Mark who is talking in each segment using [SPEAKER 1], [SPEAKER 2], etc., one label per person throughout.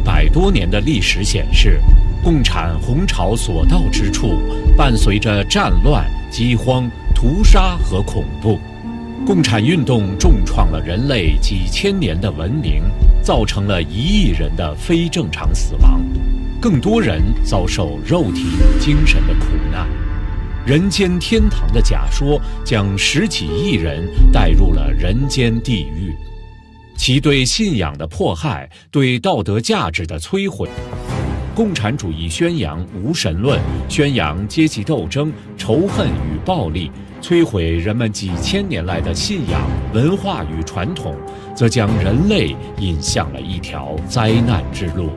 [SPEAKER 1] 100多年的历史显示，共产红潮所到之处，伴随着战乱、饥荒、屠杀和恐怖。共产运动重创了人类几千年的文明，造成了1亿人的非正常死亡，更多人遭受肉体与精神的苦难。人间天堂的假说将10几亿人带入了人间地狱，其对信仰的迫害，对道德价值的摧毁。共产主义宣扬无神论，宣扬阶级斗争、仇恨与暴力，摧毁人们几千年来的信仰、文化与传统，则将人类引向了一条灾难之路。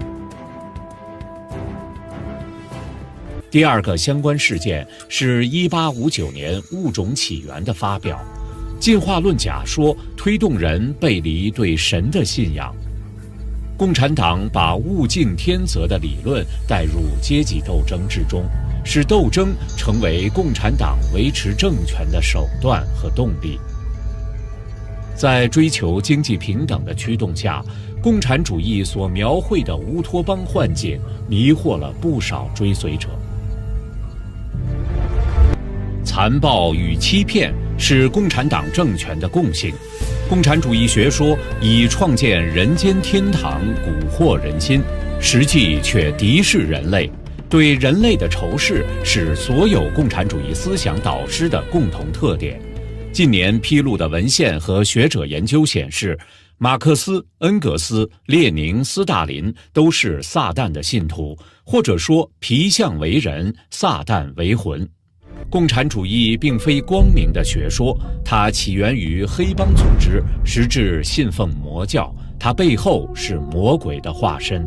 [SPEAKER 1] 第二个相关事件是1859年物种起源的发表。进化论假说推动人背离对神的信仰。共产党把物竞天择的理论带入阶级斗争之中，使斗争成为共产党维持政权的手段和动力。在追求经济平等的驱动下，共产主义所描绘的乌托邦幻境迷惑了不少追随者。残暴与欺骗是共产党政权的共性。共产主义学说以创建人间天堂蛊惑人心，实际却敌视人类。对人类的仇视是所有共产主义思想导师的共同特点。近年披露的文献和学者研究显示，马克思、恩格斯、列宁、斯大林都是撒旦的信徒，或者说皮相为人，撒旦为魂。共产主义并非光明的学说，它起源于黑帮组织，实质信奉魔教，它背后是魔鬼的化身。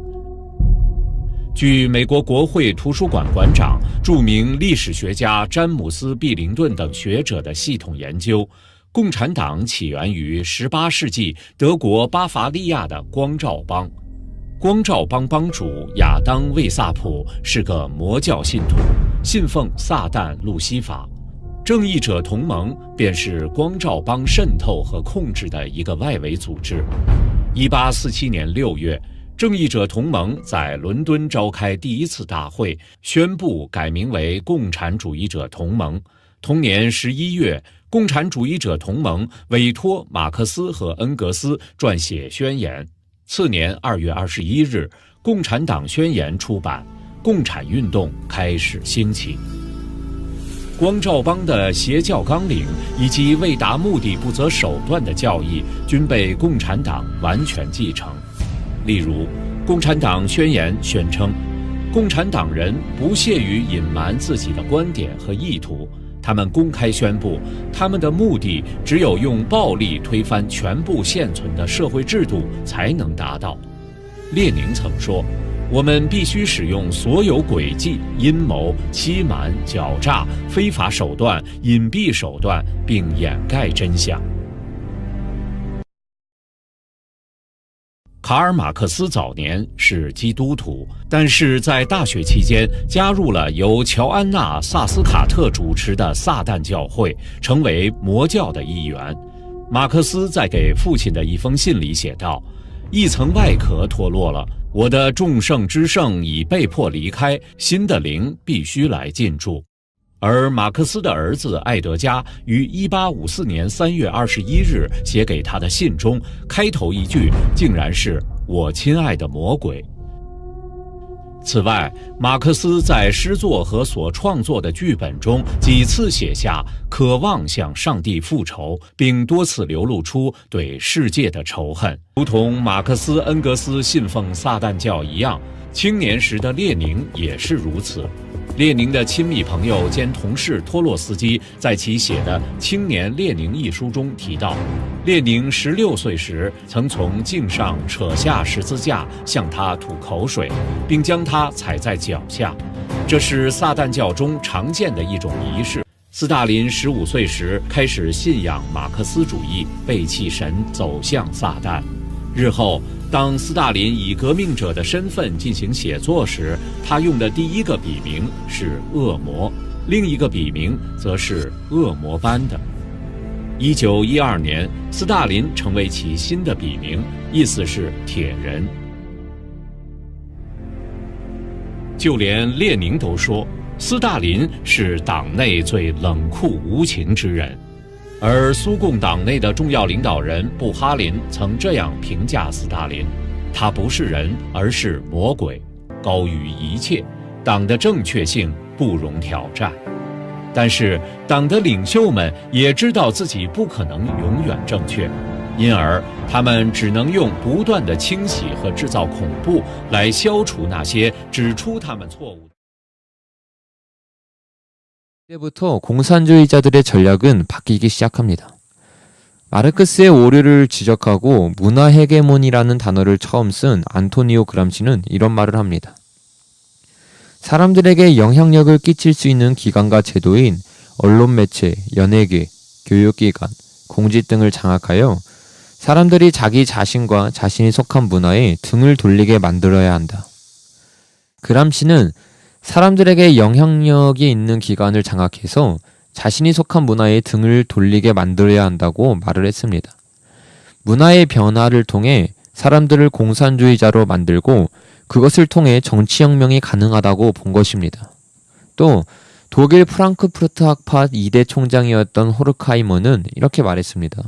[SPEAKER 1] 据美国国会图书馆馆长、著名历史学家詹姆斯·毕灵顿等学者的系统研究，共产党起源于18世纪德国巴伐利亚的光照帮。光照帮帮主亚当·魏萨普是个魔教信徒，信奉撒旦路西法。正义者同盟便是光照帮渗透和控制的一个外围组织。1847年6月，正义者同盟在伦敦召开第一次大会，宣布改名为共产主义者同盟。同年11月，共产主义者同盟委托马克思和恩格斯撰写宣言。次年2月21日，共产党宣言出版，共产运动开始兴起。光照帮的邪教纲领以及为达目的不择手段的教义均被共产党完全继承。例如，共产党宣言宣称，共产党人不屑于隐瞒自己的观点和意图，他们公开宣布，他们的目的只有用暴力推翻全部现存的社会制度才能达到。列宁曾说，我们必须使用所有诡计、阴谋、欺瞒、狡诈、非法手段、隐蔽手段，并掩盖真相。卡尔·马克思早年是基督徒，但是在大学期间加入了由乔安娜·萨斯卡特主持的撒旦教会，成为魔教的一员。马克思在给父亲的一封信里写道：一层外壳脱落了，我的众圣之圣已被迫离开，新的灵必须来进驻。而马克思的儿子艾德加于1854年3月21日写给他的信中，开头一句竟然是“我亲爱的魔鬼”。此外，马克思在诗作和所创作的剧本中几次写下渴望向上帝复仇，并多次流露出对世界的仇恨。如同马克思、恩格斯信奉撒旦教一样，青年时的列宁也是如此。列宁的亲密朋友兼同事托洛斯基在其写的《青年列宁》一书中提到，列宁16岁时曾从镜上扯下十字架向他吐口水，并将他踩在脚下，这是撒旦教中常见的一种仪式。斯大林15岁时开始信仰马克思主义，背弃神，走向撒旦。日后，当斯大林以革命者的身份进行写作时，他用的第一个笔名是恶魔，另一个笔名则是恶魔般的。1912年，斯大林成为其新的笔名，意思是铁人。就连列宁都说，斯大林是党内最冷酷无情之人。而苏共党内的重要领导人布哈林曾这样评价斯大林：他不是人，而是魔鬼，高于一切，党的正确性不容挑战。但是党的领袖们也知道自己不可能永远正确，因而他们只能用不断的清洗和制造恐怖来消除那些指出他们错误。
[SPEAKER 2] 이때부터 공산주의자들의 전략은 바뀌기 시작합니다. 마르크스의 오류를 지적하고 문화 헤게몬이라는 단어를 처음 쓴 안토니오 그람시는 이런 말을 합니다. 사람들에게 영향력을 끼칠 수 있는 기관과 제도인 언론 매체, 연예계, 교육기관, 공직 등을 장악하여 사람들이 자기 자신과 자신이 속한 문화에 등을 돌리게 만들어야 한다. 그람시는 사람들에게 영향력이 있는 기관을 장악해서 자신이 속한 문화에 등을 돌리게 만들어야 한다고 말을 했습니다. 문화의 변화를 통해 사람들을 공산주의자로 만들고 그것을 통해 정치혁명이 가능하다고 본 것입니다. 또 독일 프랑크푸르트 학파 2대 총장이었던 호르카이머는 이렇게 말했습니다.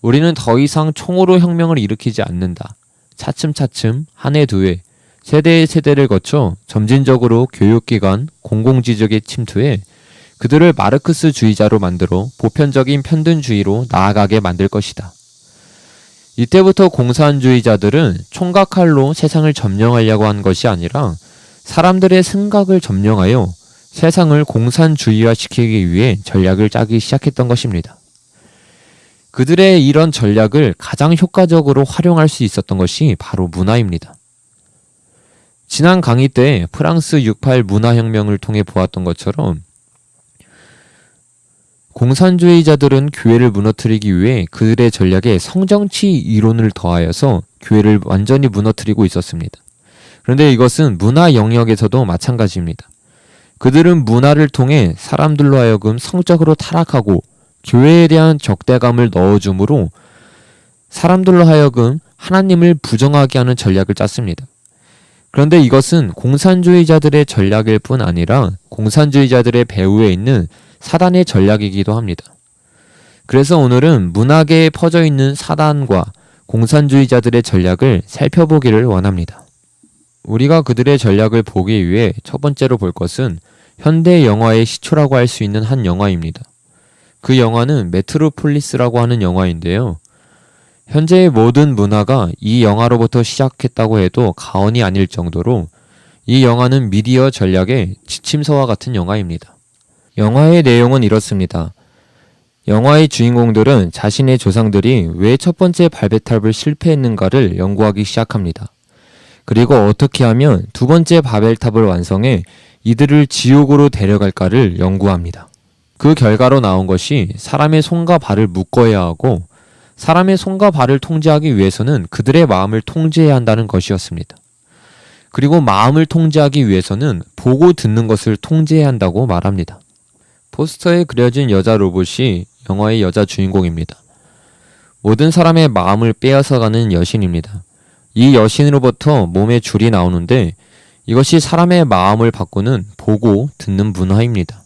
[SPEAKER 2] 우리는 더 이상 총으로 혁명을 일으키지 않는다. 차츰차츰 한 해 두 해 세대의 세대를 거쳐 점진적으로 교육기관, 공공지적에 침투해 그들을 마르크스주의자로 만들어 보편적인 편든주의로 나아가게 만들 것이다. 이때부터 공산주의자들은 총과 칼로 세상을 점령하려고 한 것이 아니라 사람들의 생각을 점령하여 세상을 공산주의화시키기 위해 전략을 짜기 시작했던 것입니다. 그들의 이런 전략을 가장 효과적으로 활용할 수 있었던 것이 바로 문화입니다. 지난 강의 때 프랑스 68 문화혁명을 통해 보았던 것처럼 공산주의자들은 교회를 무너뜨리기 위해 그들의 전략에 성정치 이론을 더하여서 교회를 완전히 무너뜨리고 있었습니다. 그런데 이것은 문화 영역에서도 마찬가지입니다. 그들은 문화를 통해 사람들로 하여금 성적으로 타락하고 교회에 대한 적대감을 넣어줌으로 사람들로 하여금 하나님을 부정하게 하는 전략을 짰습니다. 그런데 이것은 공산주의자들의 전략일 뿐 아니라 공산주의자들의 배후에 있는 사단의 전략이기도 합니다. 그래서 오늘은 문화계에 퍼져 있는 사단과 공산주의자들의 전략을 살펴보기를 원합니다. 우리가 그들의 전략을 보기 위해 첫 번째로 볼 것은 현대 영화의 시초라고 할 수 있는 한 영화입니다. 그 영화는 메트로폴리스라고 하는 영화인데요. 현재의 모든 문화가 이 영화로부터 시작했다고 해도 과언이 아닐 정도로 이 영화는 미디어 전략의 지침서와 같은 영화입니다. 영화의 내용은 이렇습니다. 영화의 주인공들은 자신의 조상들이 왜 첫 번째 바벨탑을 실패했는가를 연구하기 시작합니다. 그리고 어떻게 하면 두 번째 바벨탑을 완성해 이들을 지옥으로 데려갈까를 연구합니다. 그 결과로 나온 것이 사람의 손과 발을 묶어야 하고 사람의 손과 발을 통제하기 위해서는 그들의 마음을 통제해야 한다는 것이었습니다. 그리고 마음을 통제하기 위해서는 보고 듣는 것을 통제해야 한다고 말합니다. 포스터에 그려진 여자 로봇이 영화의 여자 주인공입니다. 모든 사람의 마음을 빼앗아가는 여신입니다. 이 여신으로부터 몸에 줄이 나오는데 이것이 사람의 마음을 바꾸는 보고 듣는 문화입니다.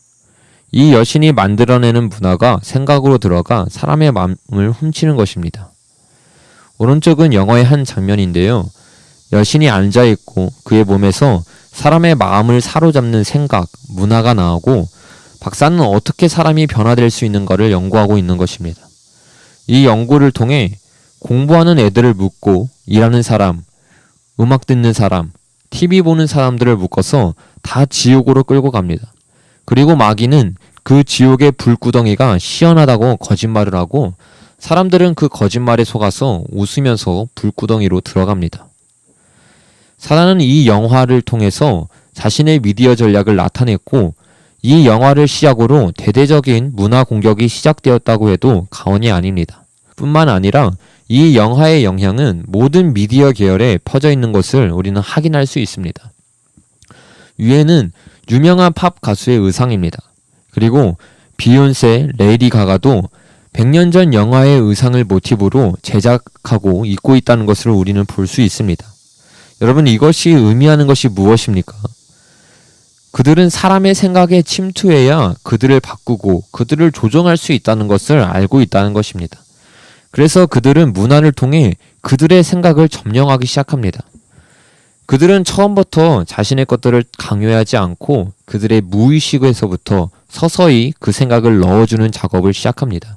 [SPEAKER 2] 이 여신이 만들어내는 문화가 생각으로 들어가 사람의 마음을 훔치는 것입니다. 오른쪽은 영화의 한 장면인데요. 여신이 앉아있고 그의 몸에서 사람의 마음을 사로잡는 생각, 문화가 나오고 박사는 어떻게 사람이 변화될 수 있는가를 연구하고 있는 것입니다. 이 연구를 통해 공부하는 애들을 묶고 일하는 사람, 음악 듣는 사람, TV 보는 사람들을 묶어서 다 지옥으로 끌고 갑니다. 그리고 마귀는 그 지옥의 불구덩이가 시원하다고 거짓말을 하고 사람들은 그 거짓말에 속아서 웃으면서 불구덩이로 들어갑니다. 사단은 이 영화를 통해서 자신의 미디어 전략을 나타냈고 이 영화를 시작으로 대대적인 문화 공격이 시작되었다고 해도 과언이 아닙니다. 뿐만 아니라 이 영화의 영향은 모든 미디어 계열에 퍼져 있는 것을 우리는 확인할 수 있습니다. 위에는 유명한 팝 가수의 의상입니다. 그리고 비욘세, 레이디 가가도 100년 전 영화의 의상을 모티브로 제작하고 입고 있다는 것을 우리는 볼 수 있습니다. 여러분, 이것이 의미하는 것이 무엇입니까? 그들은 사람의 생각에 침투해야 그들을 바꾸고 그들을 조정할 수 있다는 것을 알고 있다는 것입니다. 그래서 그들은 문화를 통해 그들의 생각을 점령하기 시작합니다. 그들은 처음부터 자신의 것들을 강요하지 않고 그들의 무의식에서부터 서서히 그 생각을 넣어주는 작업을 시작합니다.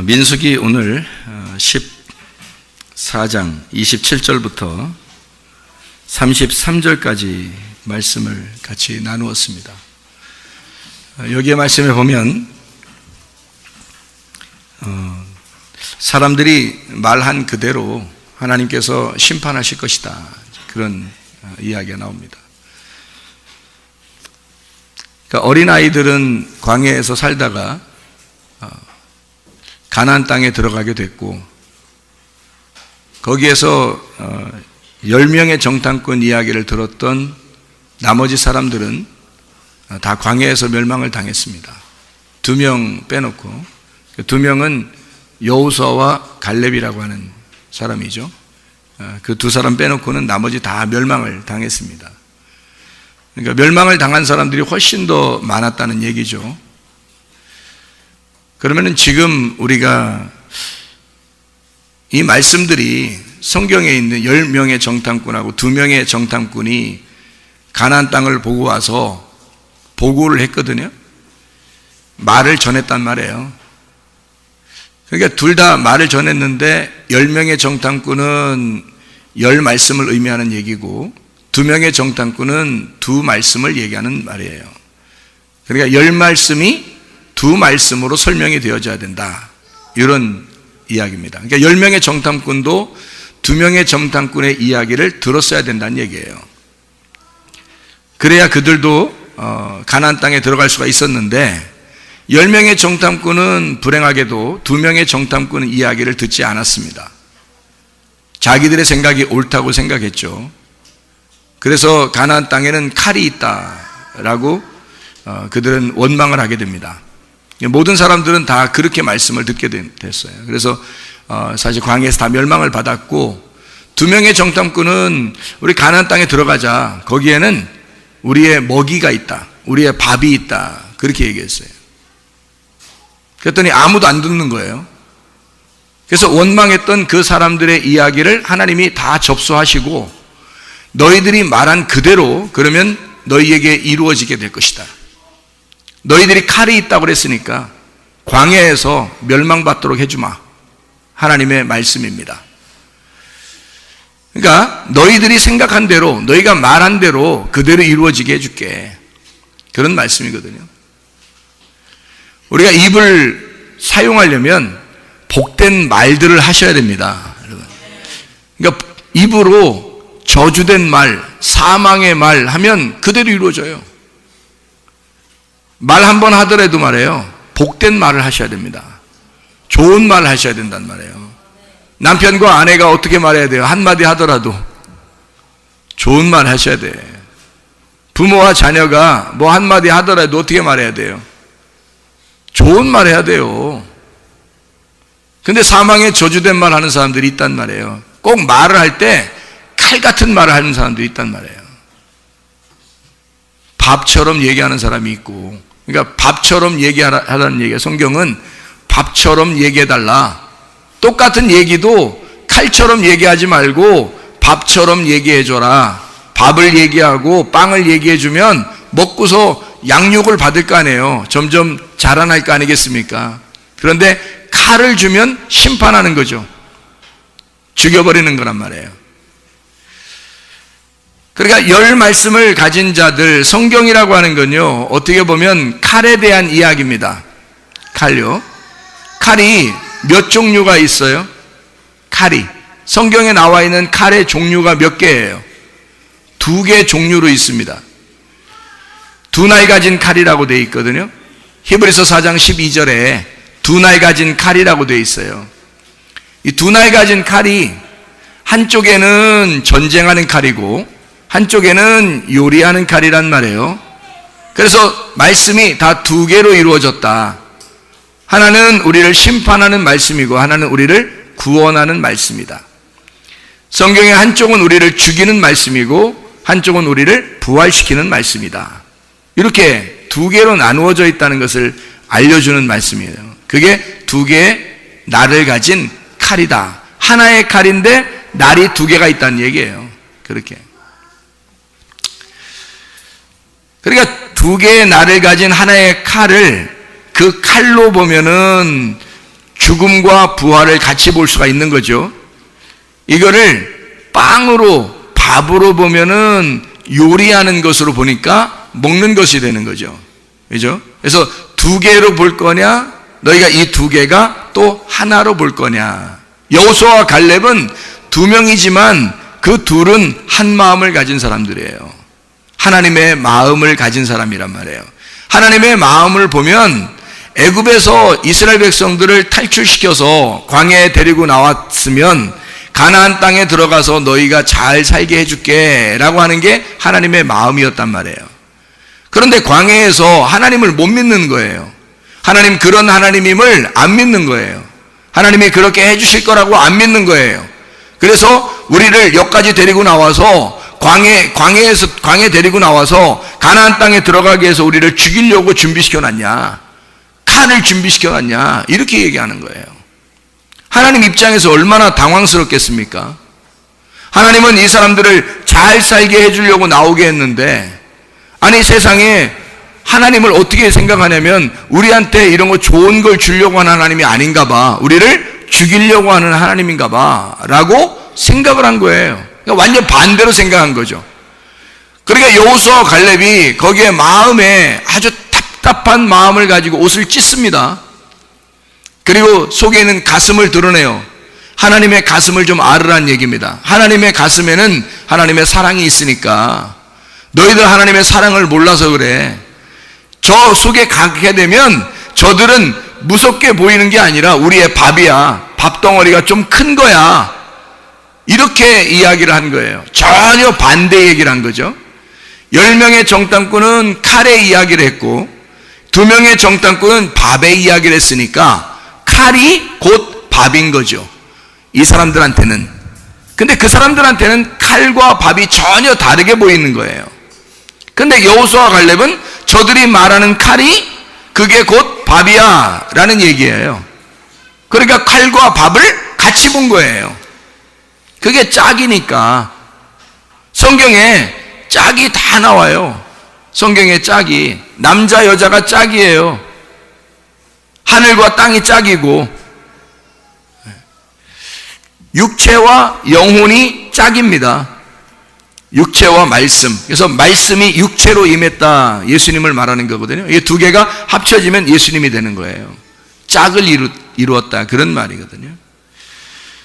[SPEAKER 3] 민수기 오늘 14장 27절부터 33절까지 말씀을 같이 나누었습니다. 여기에 말씀에 보면 사람들이 말한 그대로 하나님께서 심판하실 것이다, 그런 이야기가 나옵니다. 그러니까 어린아이들은 광야에서 살다가 가나안 땅에 들어가게 됐고, 거기에서 10명의 정탐꾼 이야기를 들었던 나머지 사람들은 다 광야에서 멸망을 당했습니다. 2명 빼놓고, 2명은 여호수아와 갈렙이라고 하는 사람이죠. 그 2사람 빼놓고는 나머지 다 멸망을 당했습니다. 그러니까 멸망을 당한 사람들이 훨씬 더 많았다는 얘기죠. 그러면은 지금 우리가 이 말씀들이 성경에 있는 10명의 정탐꾼하고 2명의 정탐꾼이 가나안 땅을 보고 와서 보고를 했거든요. 말을 전했단 말이에요. 그러니까 둘 다 말을 전했는데 10명의 정탐꾼은 10 말씀을 의미하는 얘기고 2명의 정탐꾼은 2 말씀을 얘기하는 말이에요. 그러니까 10 말씀이 2 말씀으로 설명이 되어져야 된다, 이런 이야기입니다. 그러니까 10명의 정탐꾼도 2명의 정탐꾼의 이야기를 들었어야 된다는 얘기예요. 그래야 그들도 가나안 땅에 들어갈 수가 있었는데 10명의 정탐꾼은 불행하게도 2명의 정탐꾼의 이야기를 듣지 않았습니다. 자기들의 생각이 옳다고 생각했죠. 그래서 가나안 땅에는 칼이 있다라고 그들은 원망을 하게 됩니다. 모든 사람들은 다 그렇게 말씀을 듣게 됐어요. 그래서 사실 광야에서 다 멸망을 받았고, 2명의 정탐꾼은 우리 가나안 땅에 들어가자, 거기에는 우리의 먹이가 있다, 우리의 밥이 있다, 그렇게 얘기했어요. 그랬더니 아무도 안 듣는 거예요. 그래서 원망했던 그 사람들의 이야기를 하나님이 다 접수하시고, 너희들이 말한 그대로 그러면 너희에게 이루어지게 될 것이다. 너희들이 칼이 있다고 그랬으니까 광야에서 멸망받도록 해주마, 하나님의 말씀입니다. 그러니까 너희들이 생각한 대로, 너희가 말한 대로 그대로 이루어지게 해줄게, 그런 말씀이거든요. 우리가 입을 사용하려면 복된 말들을 하셔야 됩니다, 여러분. 그러니까 입으로 저주된 말, 사망의 말 하면 그대로 이루어져요. 말 한 번 하더라도 말이에요, 복된 말을 하셔야 됩니다. 좋은 말을 하셔야 된단 말이에요. 남편과 아내가 어떻게 말해야 돼요? 한마디 하더라도 좋은 말 하셔야 돼. 부모와 자녀가 뭐 한마디 하더라도 어떻게 말해야 돼요? 좋은 말 해야 돼요. 근데 사망에 저주된 말 하는 사람들이 있단 말이에요. 꼭 말을 할 때 칼 같은 말을 하는 사람들이 있단 말이에요. 밥처럼 얘기하는 사람이 있고, 그러니까 밥처럼 얘기하라는 얘기야. 성경은 밥처럼 얘기해달라. 똑같은 얘기도 칼처럼 얘기하지 말고 밥처럼 얘기해줘라. 밥을 얘기하고 빵을 얘기해주면 먹고서 양육을 받을 거 아니에요. 점점 자라날 거 아니겠습니까? 그런데 칼을 주면 심판하는 거죠. 죽여버리는 거란 말이에요. 그러니까 10 말씀을 가진 자들, 성경이라고 하는 건요, 어떻게 보면 칼에 대한 이야기입니다. 칼요. 칼이 몇 종류가 있어요? 칼이. 성경에 나와 있는 칼의 종류가 몇 개예요? 2개 종류로 있습니다. 두 날 가진 칼이라고 되어 있거든요. 히브리서 4장 12절에 두 날 가진 칼이라고 되어 있어요. 이 두 날 가진 칼이 한쪽에는 전쟁하는 칼이고 한쪽에는 요리하는 칼이란 말이에요. 그래서 말씀이 다 두 개로 이루어졌다. 하나는 우리를 심판하는 말씀이고 하나는 우리를 구원하는 말씀이다. 성경의 한쪽은 우리를 죽이는 말씀이고 한쪽은 우리를 부활시키는 말씀이다. 이렇게 두 개로 나누어져 있다는 것을 알려주는 말씀이에요. 그게 두 개의 날을 가진 칼이다. 하나의 칼인데 날이 두 개가 있다는 얘기예요. 그렇게. 그러니까 두 개의 날을 가진 하나의 칼을 그 칼로 보면은 죽음과 부활을 같이 볼 수가 있는 거죠. 이거를 빵으로, 밥으로 보면은 요리하는 것으로 보니까 먹는 것이 되는 거죠. 그죠? 그래서 두 개로 볼 거냐, 너희가 이 두 개가 또 하나로 볼 거냐. 여호수아와 갈렙은 두 명이지만 그 둘은 한 마음을 가진 사람들이에요. 하나님의 마음을 가진 사람이란 말이에요. 하나님의 마음을 보면 애굽에서 이스라엘 백성들을 탈출시켜서 광야에 데리고 나왔으면 가나안 땅에 들어가서 너희가 잘 살게 해줄게 라고 하는 게 하나님의 마음이었단 말이에요. 그런데 광야에서 하나님을 못 믿는 거예요. 하나님 그런 하나님임을 안 믿는 거예요. 하나님이 그렇게 해주실 거라고 안 믿는 거예요. 그래서 우리를 여기까지 데리고 나와서 광야에 데리고 나와서 가나안 땅에 들어가기 위해서 우리를 죽이려고 준비시켜놨냐, 칼을 준비시켜놨냐, 이렇게 얘기하는 거예요. 하나님 입장에서 얼마나 당황스럽겠습니까? 하나님은 이 사람들을 잘 살게 해주려고 나오게 했는데, 아니 세상에 하나님을 어떻게 생각하냐면 우리한테 이런 거 좋은 걸 주려고 하는 하나님이 아닌가 봐, 우리를 죽이려고 하는 하나님인가 봐 라고 생각을 한 거예요. 그러니까 완전 반대로 생각한 거죠. 그러니까 여호수아와 갈렙이 거기에 마음에 아주 답답한 마음을 가지고 옷을 찢습니다. 그리고 속에 있는 가슴을 드러내요. 하나님의 가슴을 좀 알으란 얘기입니다. 하나님의 가슴에는 하나님의 사랑이 있으니까 너희들 하나님의 사랑을 몰라서 그래. 저 속에 가게 되면 저들은 무섭게 보이는 게 아니라 우리의 밥이야. 밥덩어리가 좀 큰 거야. 이렇게 이야기를 한 거예요. 전혀 반대 얘기를 한 거죠. 10명의 정탐꾼은 칼의 이야기를 했고 2명의 정탐꾼은 밥의 이야기를 했으니까 칼이 곧 밥인 거죠. 이 사람들한테는. 근데 그 사람들한테는 칼과 밥이 전혀 다르게 보이는 거예요. 근데 여호수아와 갈렙은 저들이 말하는 칼이 그게 곧 밥이야 라는 얘기예요. 그러니까 칼과 밥을 같이 본 거예요. 그게 짝이니까. 성경에 짝이 다 나와요. 성경에 짝이. 남자 여자가 짝이에요. 하늘과 땅이 짝이고 육체와 영혼이 짝입니다. 육체와 말씀. 그래서 말씀이 육체로 임했다, 예수님을 말하는 거거든요. 이 두 개가 합쳐지면 예수님이 되는 거예요. 짝을 이루었다, 그런 말이거든요.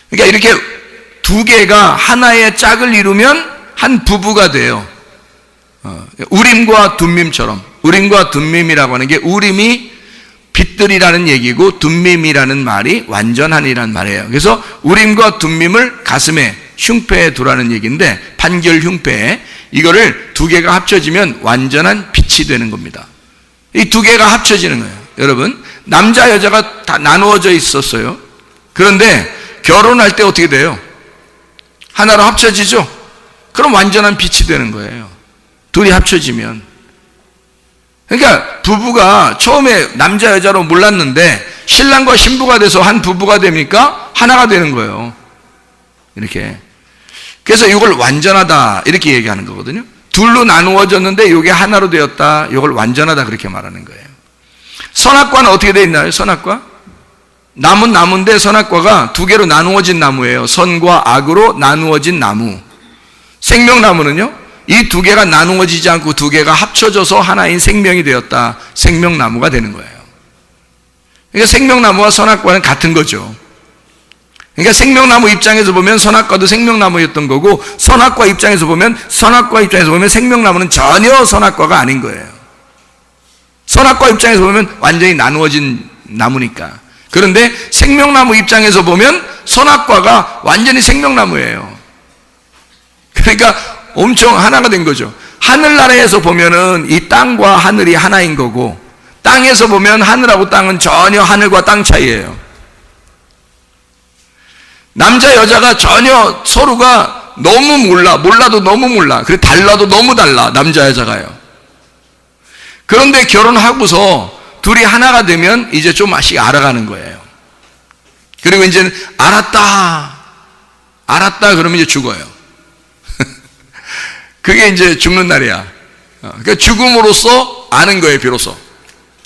[SPEAKER 3] 그러니까 이렇게 두 개가 하나의 짝을 이루면 한 부부가 돼요. 우림과 둠밈처럼. 우림과 둠밈이라고 하는 게 우림이 빛들이라는 얘기고 둠밈이라는 말이 완전한이라는 말이에요. 그래서 우림과 둠밈을 가슴에 흉패에 두라는 얘기인데, 판결 흉패에 이거를 두 개가 합쳐지면 완전한 빛이 되는 겁니다. 이 두 개가 합쳐지는 거예요. 여러분, 남자 여자가 다 나누어져 있었어요. 그런데 결혼할 때 어떻게 돼요? 하나로 합쳐지죠? 그럼 완전한 빛이 되는 거예요. 둘이 합쳐지면. 그러니까 부부가 처음에 남자 여자로 몰랐는데 신랑과 신부가 돼서 한 부부가 되니까 하나가 되는 거예요. 이렇게. 그래서 이걸 완전하다 이렇게 얘기하는 거거든요. 둘로 나누어졌는데 이게 하나로 되었다, 이걸 완전하다 그렇게 말하는 거예요. 선악과는 어떻게 되어 있나요? 선악과? 나무는 나무인데 선악과가 두 개로 나누어진 나무예요. 선과 악으로 나누어진 나무. 생명나무는요, 이 두 개가 나누어지지 않고 두 개가 합쳐져서 하나인 생명이 되었다, 생명나무가 되는 거예요. 그러니까 생명나무와 선악과는 같은 거죠. 그러니까 생명나무 입장에서 보면 선악과도 생명나무였던 거고, 선악과 입장에서 보면 생명나무는 전혀 선악과가 아닌 거예요. 선악과 입장에서 보면 완전히 나누어진 나무니까. 그런데 생명나무 입장에서 보면 선악과가 완전히 생명나무예요. 그러니까 엄청 하나가 된 거죠. 하늘나라에서 보면은 이 땅과 하늘이 하나인 거고, 땅에서 보면 하늘하고 땅은 전혀 하늘과 땅 차이예요. 남자 여자가 전혀 서로가 너무 몰라도 너무 몰라. 그리고 달라도 너무 달라, 남자 여자가요. 그런데 결혼하고서 둘이 하나가 되면 이제 좀씩 알아가는 거예요. 그리고 이제 알았다 그러면 이제 죽어요. 그게 이제 죽는 날이야. 그러니까 죽음으로써 아는 거예요, 비로소.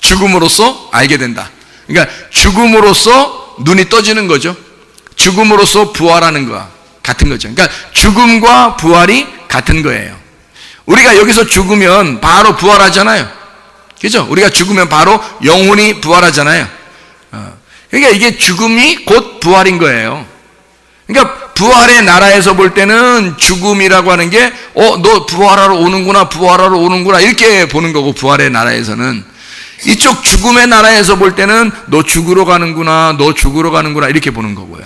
[SPEAKER 3] 죽음으로써 알게 된다. 그러니까 죽음으로써 눈이 떠지는 거죠. 죽음으로써 부활하는 거와 같은 거죠. 그러니까 죽음과 부활이 같은 거예요. 우리가 여기서 죽으면 바로 부활하잖아요. 그죠? 우리가 죽으면 바로 영혼이 부활하잖아요. 그러니까 이게 죽음이 곧 부활인 거예요. 그러니까 부활의 나라에서 볼 때는 죽음이라고 하는 게 너 부활하러 오는구나 이렇게 보는 거고, 부활의 나라에서는. 이쪽 죽음의 나라에서 볼 때는 너 죽으러 가는구나 이렇게 보는 거고요.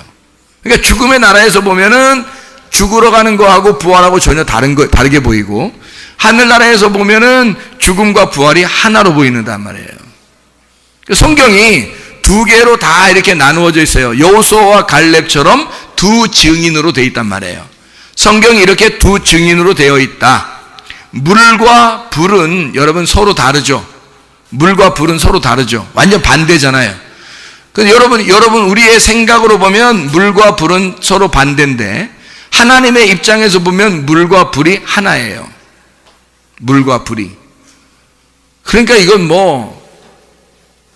[SPEAKER 3] 그러니까 죽음의 나라에서 보면은 죽으러 가는 거하고 부활하고 전혀 다르게 보이고, 하늘나라에서 보면은 죽음과 부활이 하나로 보이는단 말이에요. 성경이 두 개로 다 이렇게 나누어져 있어요. 여호수아와 갈렙처럼 두 증인으로 되어 있단 말이에요. 성경이 이렇게 두 증인으로 되어 있다. 물과 불은 여러분 서로 다르죠. 물과 불은 서로 다르죠. 완전 반대잖아요. 그래서 여러분 우리의 생각으로 보면 물과 불은 서로 반대인데, 하나님의 입장에서 보면 물과 불이 하나예요. 물과 불이. 그러니까 이건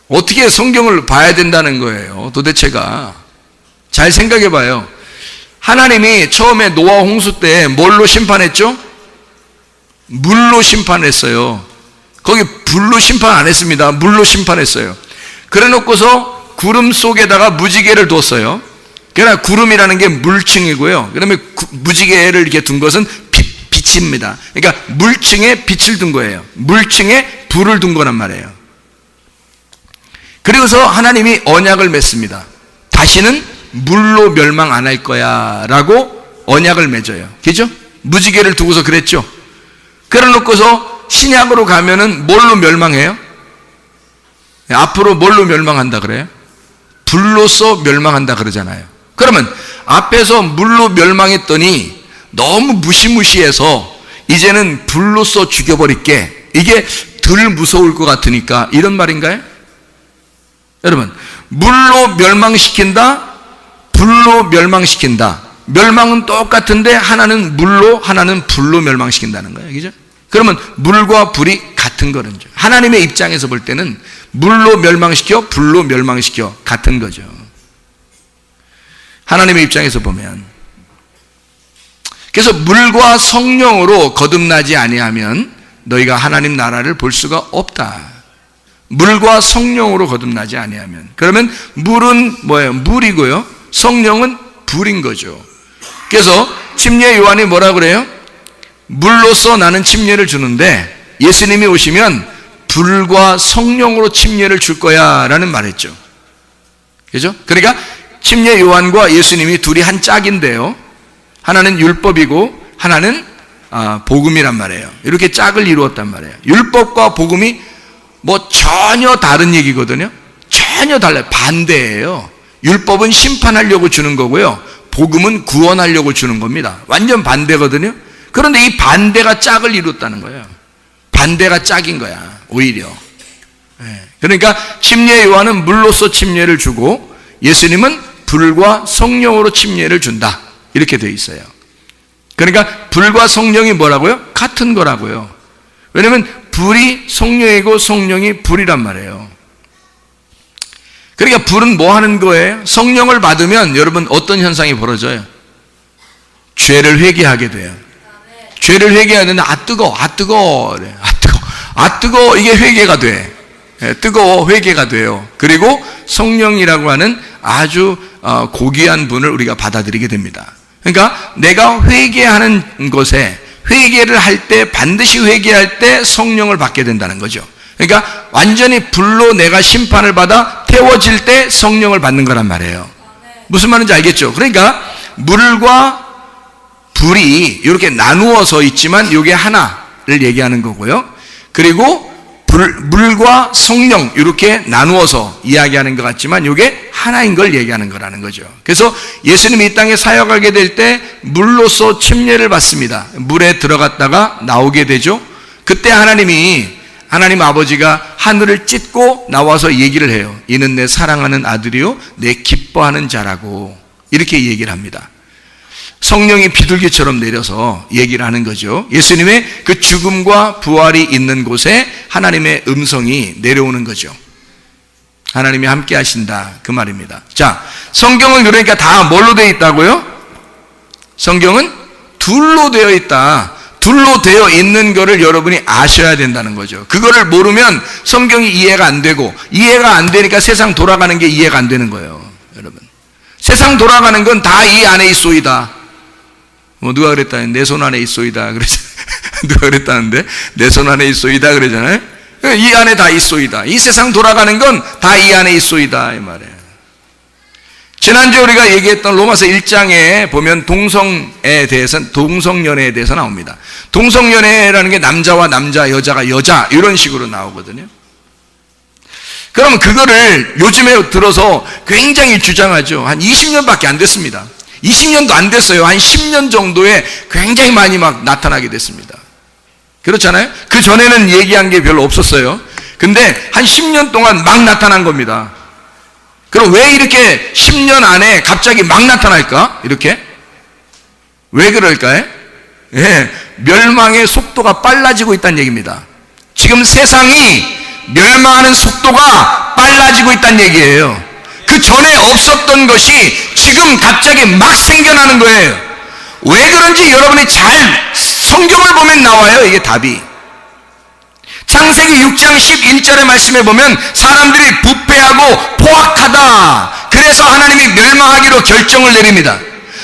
[SPEAKER 3] 어떻게 성경을 봐야 된다는 거예요, 도대체가. 잘 생각해 봐요. 하나님이 처음에 노아 홍수 때 뭘로 심판했죠? 물로 심판했어요. 거기 불로 심판 안 했습니다. 물로 심판했어요. 그래 놓고서 구름 속에다가 무지개를 뒀어요. 그러나 구름이라는 게 물층이고요. 그러면 무지개를 이렇게 둔 것은 빛입니다. 그러니까 물층에 빛을 둔 거예요. 물층에 불을 둔 거란 말이에요. 그리고서 하나님이 언약을 맺습니다. 다시는 물로 멸망 안 할 거야 라고 언약을 맺어요. 그죠? 무지개를 두고서 그랬죠. 그래 놓고서 신약으로 가면은 뭘로 멸망해요? 앞으로 뭘로 멸망한다 그래요? 불로서 멸망한다 그러잖아요. 그러면 앞에서 물로 멸망했더니 너무 무시무시해서 이제는 불로서 죽여버릴게, 이게 덜 무서울 것 같으니까, 이런 말인가요? 여러분, 물로 멸망시킨다, 불로 멸망시킨다. 멸망은 똑같은데 하나는 물로, 하나는 불로 멸망시킨다는 거예요. 그죠? 그러면 물과 불이 같은 거는, 하나님의 입장에서 볼 때는 물로 멸망시켜, 불로 멸망시켜, 같은 거죠. 하나님의 입장에서 보면. 그래서 물과 성령으로 거듭나지 아니하면 너희가 하나님 나라를 볼 수가 없다. 물과 성령으로 거듭나지 아니하면. 그러면 물은 뭐예요? 물이고요. 성령은 불인 거죠. 그래서 침례 요한이 뭐라 그래요? 물로서 나는 침례를 주는데 예수님이 오시면 불과 성령으로 침례를 줄 거야 라는 말했죠. 그죠? 그러니까 침례 요한과 예수님이 둘이 한 짝인데요, 하나는 율법이고 하나는 복음이란 말이에요. 이렇게 짝을 이루었단 말이에요. 율법과 복음이 전혀 다른 얘기거든요. 전혀 달라요. 반대예요. 율법은 심판하려고 주는 거고요, 복음은 구원하려고 주는 겁니다. 완전 반대거든요. 그런데 이 반대가 짝을 이뤘다는 거예요. 반대가 짝인 거야, 오히려. 그러니까 침례 요한은 물로서 침례를 주고 예수님은 불과 성령으로 침례를 준다, 이렇게 되어 있어요. 그러니까 불과 성령이 뭐라고요? 같은 거라고요. 왜냐하면 불이 성령이고 성령이 불이란 말이에요. 그러니까 불은 뭐 하는 거예요? 성령을 받으면 여러분 어떤 현상이 벌어져요? 죄를 회개하게 돼요. 죄를 회개하는데 뜨거워 이게 회개가 돼. 뜨거워 회개가 돼요. 그리고 성령이라고 하는 아주 고귀한 분을 우리가 받아들이게 됩니다. 그러니까 내가 회개하는 것에, 회개를 할 때, 반드시 회개할 때 성령을 받게 된다는 거죠. 그러니까 완전히 불로 내가 심판을 받아 태워질 때 성령을 받는 거란 말이에요. 무슨 말인지 알겠죠? 그러니까 물과 불이 이렇게 나누어서 있지만 이게 하나를 얘기하는 거고요. 그리고 물과 성령 이렇게 나누어서 이야기하는 것 같지만 이게 하나인 걸 얘기하는 거라는 거죠. 그래서 예수님이 이 땅에 사역하게 될 때 물로서 침례를 받습니다. 물에 들어갔다가 나오게 되죠. 그때 하나님 아버지가 하늘을 찢고 나와서 얘기를 해요. 이는 내 사랑하는 아들이요 내 기뻐하는 자라고 이렇게 얘기를 합니다. 성령이 비둘기처럼 내려서 얘기를 하는 거죠. 예수님의 그 죽음과 부활이 있는 곳에 하나님의 음성이 내려오는 거죠. 하나님이 함께 하신다 그 말입니다. 자, 성경은 그러니까 다 뭘로 되어 있다고요? 성경은 둘로 되어 있다. 둘로 되어 있는 거를 여러분이 아셔야 된다는 거죠. 그거를 모르면 성경이 이해가 안 되고, 이해가 안 되니까 세상 돌아가는 게 이해가 안 되는 거예요. 여러분, 세상 돌아가는 건 다 이 안에 있소이다. 뭐 누가 그랬다는데 내 손 안에 있소이다 그러잖아요. 누가 그랬다는데 내 손 안에 있소이다 그러잖아요. 이 안에 다 있소이다. 이 세상 돌아가는 건 다 이 안에 있소이다 이 말이에요. 지난주에 우리가 얘기했던 로마서 1장에 보면 동성연애에 대해서 나옵니다. 동성연애라는 게 남자와 남자, 여자가 여자 이런 식으로 나오거든요. 그럼 그거를 요즘에 들어서 굉장히 주장하죠. 한 20년밖에 안 됐습니다. 20년도 안 됐어요. 한 10년 정도에 굉장히 많이 막 나타나게 됐습니다. 그렇잖아요? 그 전에는 얘기한 게 별로 없었어요. 근데 한 10년 동안 막 나타난 겁니다. 그럼 왜 이렇게 10년 안에 갑자기 막 나타날까? 이렇게? 왜 그럴까요? 예, 멸망의 속도가 빨라지고 있다는 얘기입니다. 지금 세상이 멸망하는 속도가 빨라지고 있다는 얘기예요. 그 전에 없었던 것이 지금 갑자기 막 생겨나는 거예요. 왜 그런지 여러분이 잘 성경을 보면 나와요. 이게 답이. 창세기 6장 11절의 말씀에 보면 사람들이 부패하고 포악하다. 그래서 하나님이 멸망하기로 결정을 내립니다.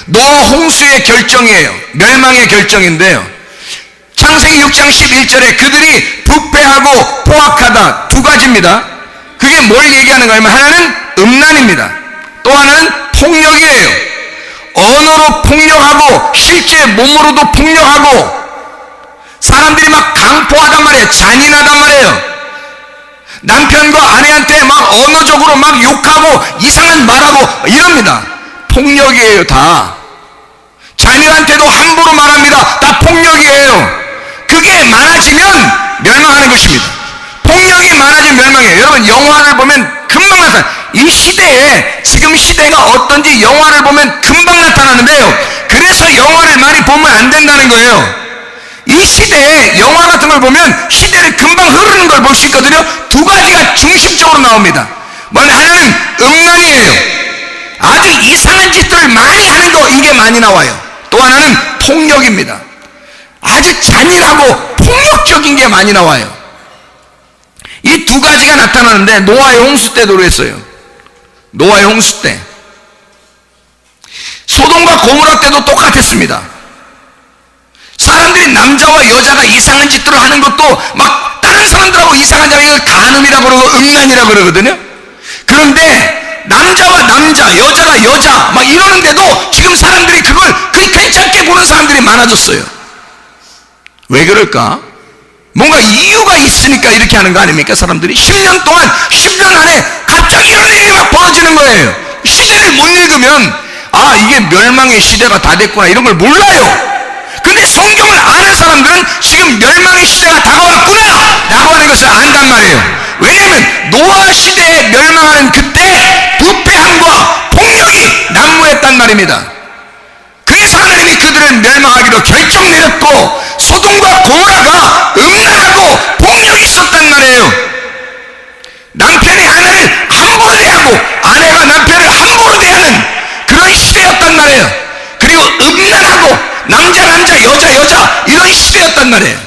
[SPEAKER 3] 노아 홍수의 결정이에요. 멸망의 결정인데요. 창세기 6장 11절에 그들이 부패하고 포악하다. 두 가지입니다. 그게 뭘 얘기하는가 하면 하나는 음란입니다. 또 하나는 폭력이에요. 언어로 폭력하고 실제 몸으로도 폭력하고 사람들이 막 강포하단 말이에요. 잔인하단 말이에요. 남편과 아내한테 막 언어적으로 막 욕하고 이상한 말하고 이럽니다. 폭력이에요. 다. 자녀한테도 함부로 말합니다. 다 폭력이에요. 그게 많아지면 멸망하는 것입니다. 폭력이 많아지면 멸망해요. 여러분 영화를 보면 금방 나타나요. 이 시대에 지금 시대가 어떤지 영화를 보면 금방 나타나는데요. 그래서 영화를 많이 보면 안 된다는 거예요. 이 시대에 영화 같은 걸 보면 시대를 금방 흐르는 걸 볼 수 있거든요. 두 가지가 중심적으로 나옵니다. 먼저 하나는 음란이에요. 아주 이상한 짓들을 많이 하는 거 이게 많이 나와요. 또 하나는 폭력입니다. 아주 잔인하고 폭력적인 게 많이 나와요. 이 두 가지가 나타나는데 노아의 홍수 때도 그랬어요. 노아의 홍수 때 소돔과 고모라 때도 똑같았습니다. 사람들이 남자와 여자가 이상한 짓들을 하는 것도 막 다른 사람들하고 이상한 자가 이걸 간음이라고 그러고 음란이라고 그러거든요. 그런데 남자와 남자, 여자가 여자 막 이러는데도 지금 사람들이 그걸 그렇게 괜찮게 보는 사람들이 많아졌어요. 왜 그럴까? 뭔가 이유가 있으니까 이렇게 하는 거 아닙니까? 사람들이 10년 동안 10년 안에 갑자기 이런 일이 막 벌어지는 거예요. 시대를 못 읽으면 아 이게 멸망의 시대가 다 됐구나 이런 걸 몰라요. 근데 성경을 아는 사람들은 지금 멸망의 시대가 다가왔구나 라고 하는 것을 안단 말이에요. 왜냐하면 노아 시대에 멸망하는 그때 부패함과 폭력이 난무했단 말입니다. 그래서 하나님이 그들을 멸망하기로 결정 내렸고 소돔과 고모라가 음란하고 폭력이 있었단 말이에요. 남편이 아내를 함부로 대하고 아내가 남편을 함부로 대하는 그런 시대였단 말이에요. 그리고 음란하고 남자 여자 이런 시대였단 말이에요.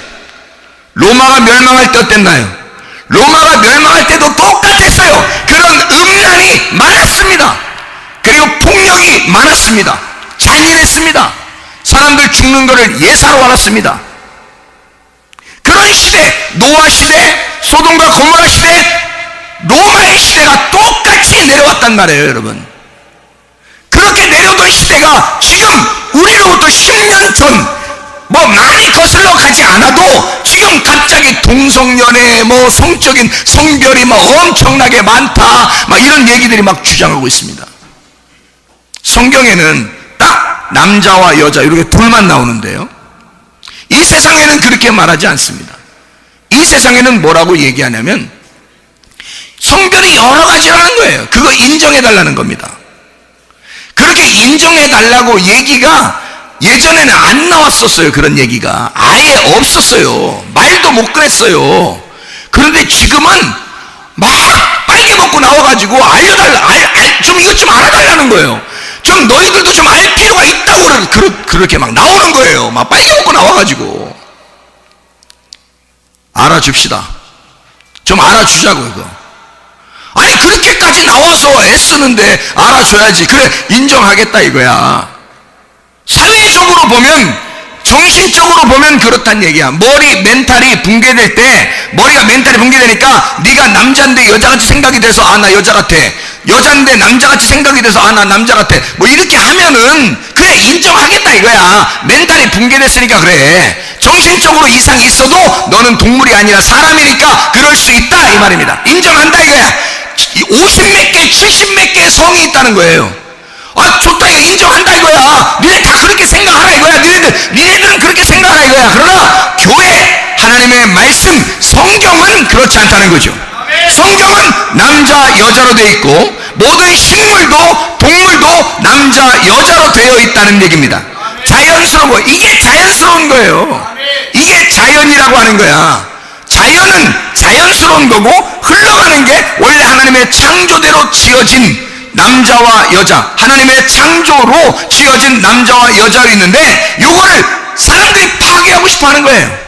[SPEAKER 3] 로마가 멸망할 때 어땠나요? 로마가 멸망할 때도 똑같았어요. 그런 음란이 많았습니다. 그리고 폭력이 많았습니다. 잔인했습니다. 사람들 죽는 것을 예사로 알았습니다. 그런 시대, 노아 시대, 소돔과 고모라 시대, 로마의 시대가 똑같이 내려왔단 말이에요, 여러분. 그렇게 내려오던 시대가 지금 우리로부터 10년 전 뭐 많이 거슬러 가지 않아도 지금 갑자기 동성연애 뭐 성적인 성별이 막 엄청나게 많다 막 이런 얘기들이 막 주장하고 있습니다. 성경에는 딱 남자와 여자 이렇게 둘만 나오는데요, 이 세상에는 그렇게 말하지 않습니다. 이 세상에는 뭐라고 얘기하냐면 성별이 여러 가지라는 거예요. 그거 인정해 달라는 겁니다. 그렇게 인정해 달라고 얘기가 예전에는 안 나왔었어요. 그런 얘기가 아예 없었어요. 말도 못 그랬어요. 그런데 지금은 막 빨개 먹고 나와가지고 좀 이것 좀 알아달라는 거예요. 좀 너희들도 좀 알 필요가 있다고 그렇게 막 나오는 거예요. 막 빨개 먹고 나와가지고 알아줍시다. 좀 알아주자고 이거. 아니 그렇게까지 나와서 애쓰는데 알아줘야지. 그래 인정하겠다 이거야. 사회적으로 보면, 정신적으로 보면 그렇단 얘기야. 멘탈이 붕괴될 때, 머리가 멘탈이 붕괴되니까 네가 남자인데 여자같이 생각이 돼서 아 나 여자 같아, 여자인데 남자같이 생각이 돼서 아 나 남자 같아, 뭐 이렇게 하면은 그래 인정하겠다 이거야. 멘탈이 붕괴됐으니까 그래. 정신적으로 이상이 있어도 너는 동물이 아니라 사람이니까 그럴 수 있다 이 말입니다. 인정한다 이거야. 50몇 개 70몇 개의 성이 있다는 거예요. 아 좋다 이거 인정한다 이거야. 니네 다 그렇게 생각하라 이거야. 니네들은 그렇게 생각하라 이거야. 그러나 교회, 하나님의 말씀, 성경은 그렇지 않다는 거죠. 성경은 남자 여자로 되어 있고 모든 식물도 동물도 남자 여자로 되어 있다는 얘기입니다. 자연스러운 거, 이게 자연스러운 거예요. 이게 자연이라고 하는 거야. 자연은 자연스러운 거고 흘러가는 게 원래 하나님의 창조대로 지어진 남자와 여자, 하나님의 창조로 지어진 남자와 여자가 있는데 요거를 사람들이 파괴하고 싶어 하는 거예요.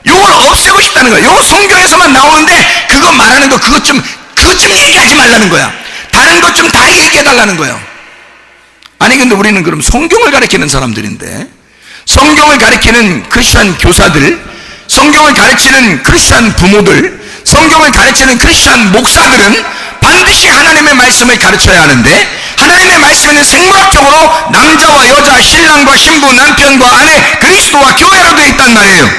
[SPEAKER 3] 요걸 없애고 싶다는 거예요. 요거 성경에서만 나오는데 그거 말하는 거 그것 좀 얘기하지 말라는 거야. 다른 것 좀 다 얘기해 달라는 거예요. 아니 근데 우리는 그럼 성경을 가르치는 사람들인데, 성경을 가르치는 크리스찬 교사들, 성경을 가르치는 크리스찬 부모들, 성경을 가르치는 크리스찬 목사들은 반드시 하나님의 말씀을 가르쳐야 하는데, 하나님의 말씀에는 생물학적으로 남자와 여자, 신랑과 신부, 남편과 아내, 그리스도와 교회로 되어 있단 말이에요.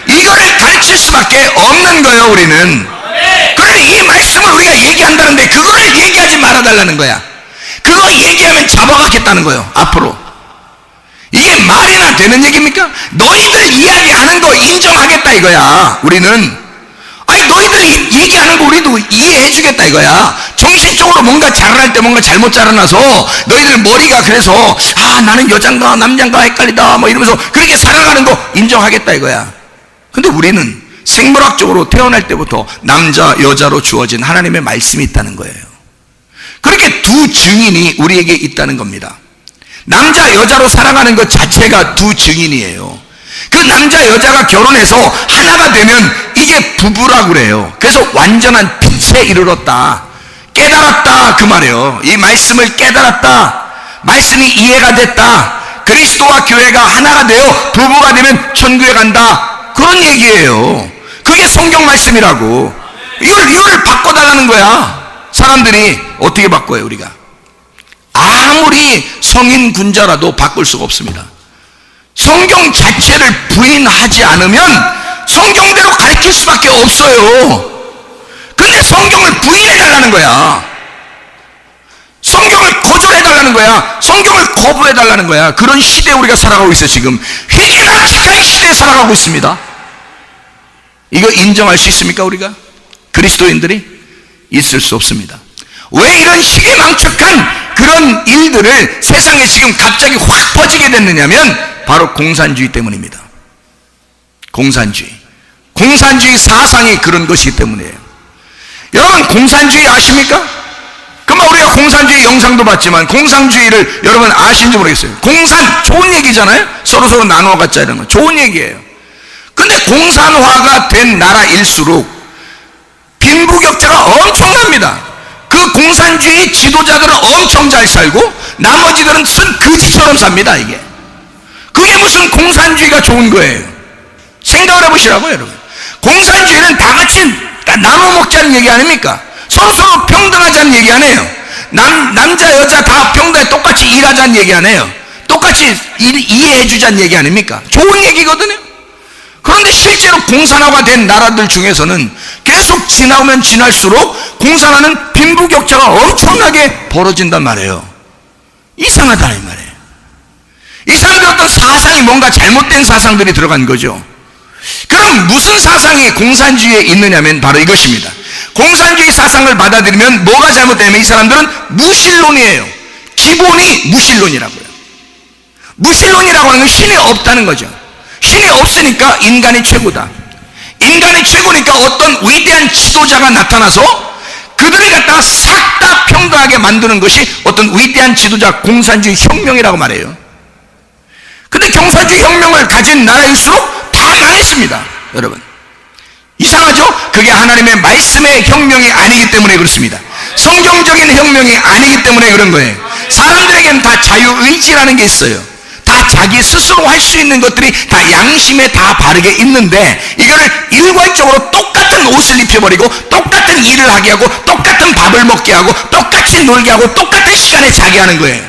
[SPEAKER 3] 이거를 가르칠 수밖에 없는 거예요 우리는. 그런데 이 말씀을 우리가 얘기한다는데 그거를 얘기하지 말아달라는 거야. 그거 얘기하면 잡아가겠다는 거예요 앞으로. 이게 말이나 되는 얘기입니까? 너희들 이야기하는 거 인정하겠다 이거야 우리는. 아니 너희들이 얘기하는 거 우리도 이해해 주겠다 이거야. 정신적으로 뭔가 자라날 때 뭔가 잘못 자라나서 너희들 머리가 그래서 아 나는 여잔가 남잔가 헷갈리다 뭐 이러면서 그렇게 살아가는 거 인정하겠다 이거야. 근데 우리는 생물학적으로 태어날 때부터 남자 여자로 주어진 하나님의 말씀이 있다는 거예요. 그렇게 두 증인이 우리에게 있다는 겁니다. 남자 여자로 살아가는 것 자체가 두 증인이에요. 그 남자 여자가 결혼해서 하나가 되면 이게 부부라고 그래요. 그래서 완전한 빛에 이르렀다, 깨달았다 그 말이에요. 이 말씀을 깨달았다, 말씀이 이해가 됐다, 그리스도와 교회가 하나가 되어 부부가 되면 천국에 간다, 그런 얘기예요. 그게 성경 말씀이라고. 이걸 바꿔달라는 거야. 사람들이 어떻게 바꿔요? 우리가 아무리 성인 군자라도 바꿀 수가 없습니다. 성경 자체를 부인하지 않으면 성경대로 가르칠 수밖에 없어요. 근데 성경을 부인해달라는 거야. 성경을 거절해달라는 거야. 성경을 거부해달라는 거야. 그런 시대에 우리가 살아가고 있어요. 지금 휘기망측한 시대에 살아가고 있습니다. 이거 인정할 수 있습니까? 우리가 그리스도인들이 있을 수 없습니다. 왜 이런 시기망측한 그런 일들을 세상에 지금 갑자기 확 퍼지게 됐느냐면 바로 공산주의 때문입니다. 공산주의 사상이 그런 것이기 때문이에요. 여러분 공산주의 아십니까? 그럼 우리가 공산주의 영상도 봤지만 공산주의를 여러분 아시는지 모르겠어요. 공산 좋은 얘기잖아요. 서로 나누어 갖자 이런 거 좋은 얘기예요. 근데 공산화가 된 나라일수록 빈부격차가 엄청납니다. 그 공산주의 지도자들은 엄청 잘 살고 나머지들은 무슨 거지처럼 삽니다. 이게 그게 무슨 공산주의가 좋은 거예요. 생각을 해보시라고요. 여러분 공산주의는 다 같이 나눠 먹자는 얘기 아닙니까? 서로 평등하자는 얘기 안 해요. 남자 여자 다 평등해 똑같이 일하자는 얘기 안 해요. 똑같이 이해해 주자는 얘기 아닙니까? 좋은 얘기거든요. 그런데 실제로 공산화가 된 나라들 중에서는 계속 지나오면 지날수록 공산화는 빈부격차가 엄청나게 벌어진단 말이에요. 이상하다 이 말이에요. 이 사람들 어떤 사상이 뭔가 잘못된 사상들이 들어간 거죠. 그럼 무슨 사상이 공산주의에 있느냐면 바로 이것입니다. 공산주의 사상을 받아들이면 뭐가 잘못되냐면 이 사람들은 무신론이에요. 기본이 무신론이라고요. 무신론이라고 하는 건 신이 없다는 거죠. 신이 없으니까 인간이 최고다. 인간이 최고니까 어떤 위대한 지도자가 나타나서 그들을 갖다가 싹 다 평등하게 만드는 것이 어떤 위대한 지도자 공산주의 혁명이라고 말해요. 근데 공산주의 혁명을 가진 나라일수록 다 망했습니다. 여러분, 이상하죠? 그게 하나님의 말씀의 혁명이 아니기 때문에 그렇습니다. 성경적인 혁명이 아니기 때문에 그런 거예요. 사람들에게는 다 자유의지라는 게 있어요. 다 자기 스스로 할 수 있는 것들이 다 양심에 다 바르게 있는데 이거를 일괄적으로 똑같은 옷을 입혀버리고 똑같은 일을 하게 하고 똑같은 밥을 먹게 하고 똑같이 놀게 하고 똑같은 시간에 자게 하는 거예요.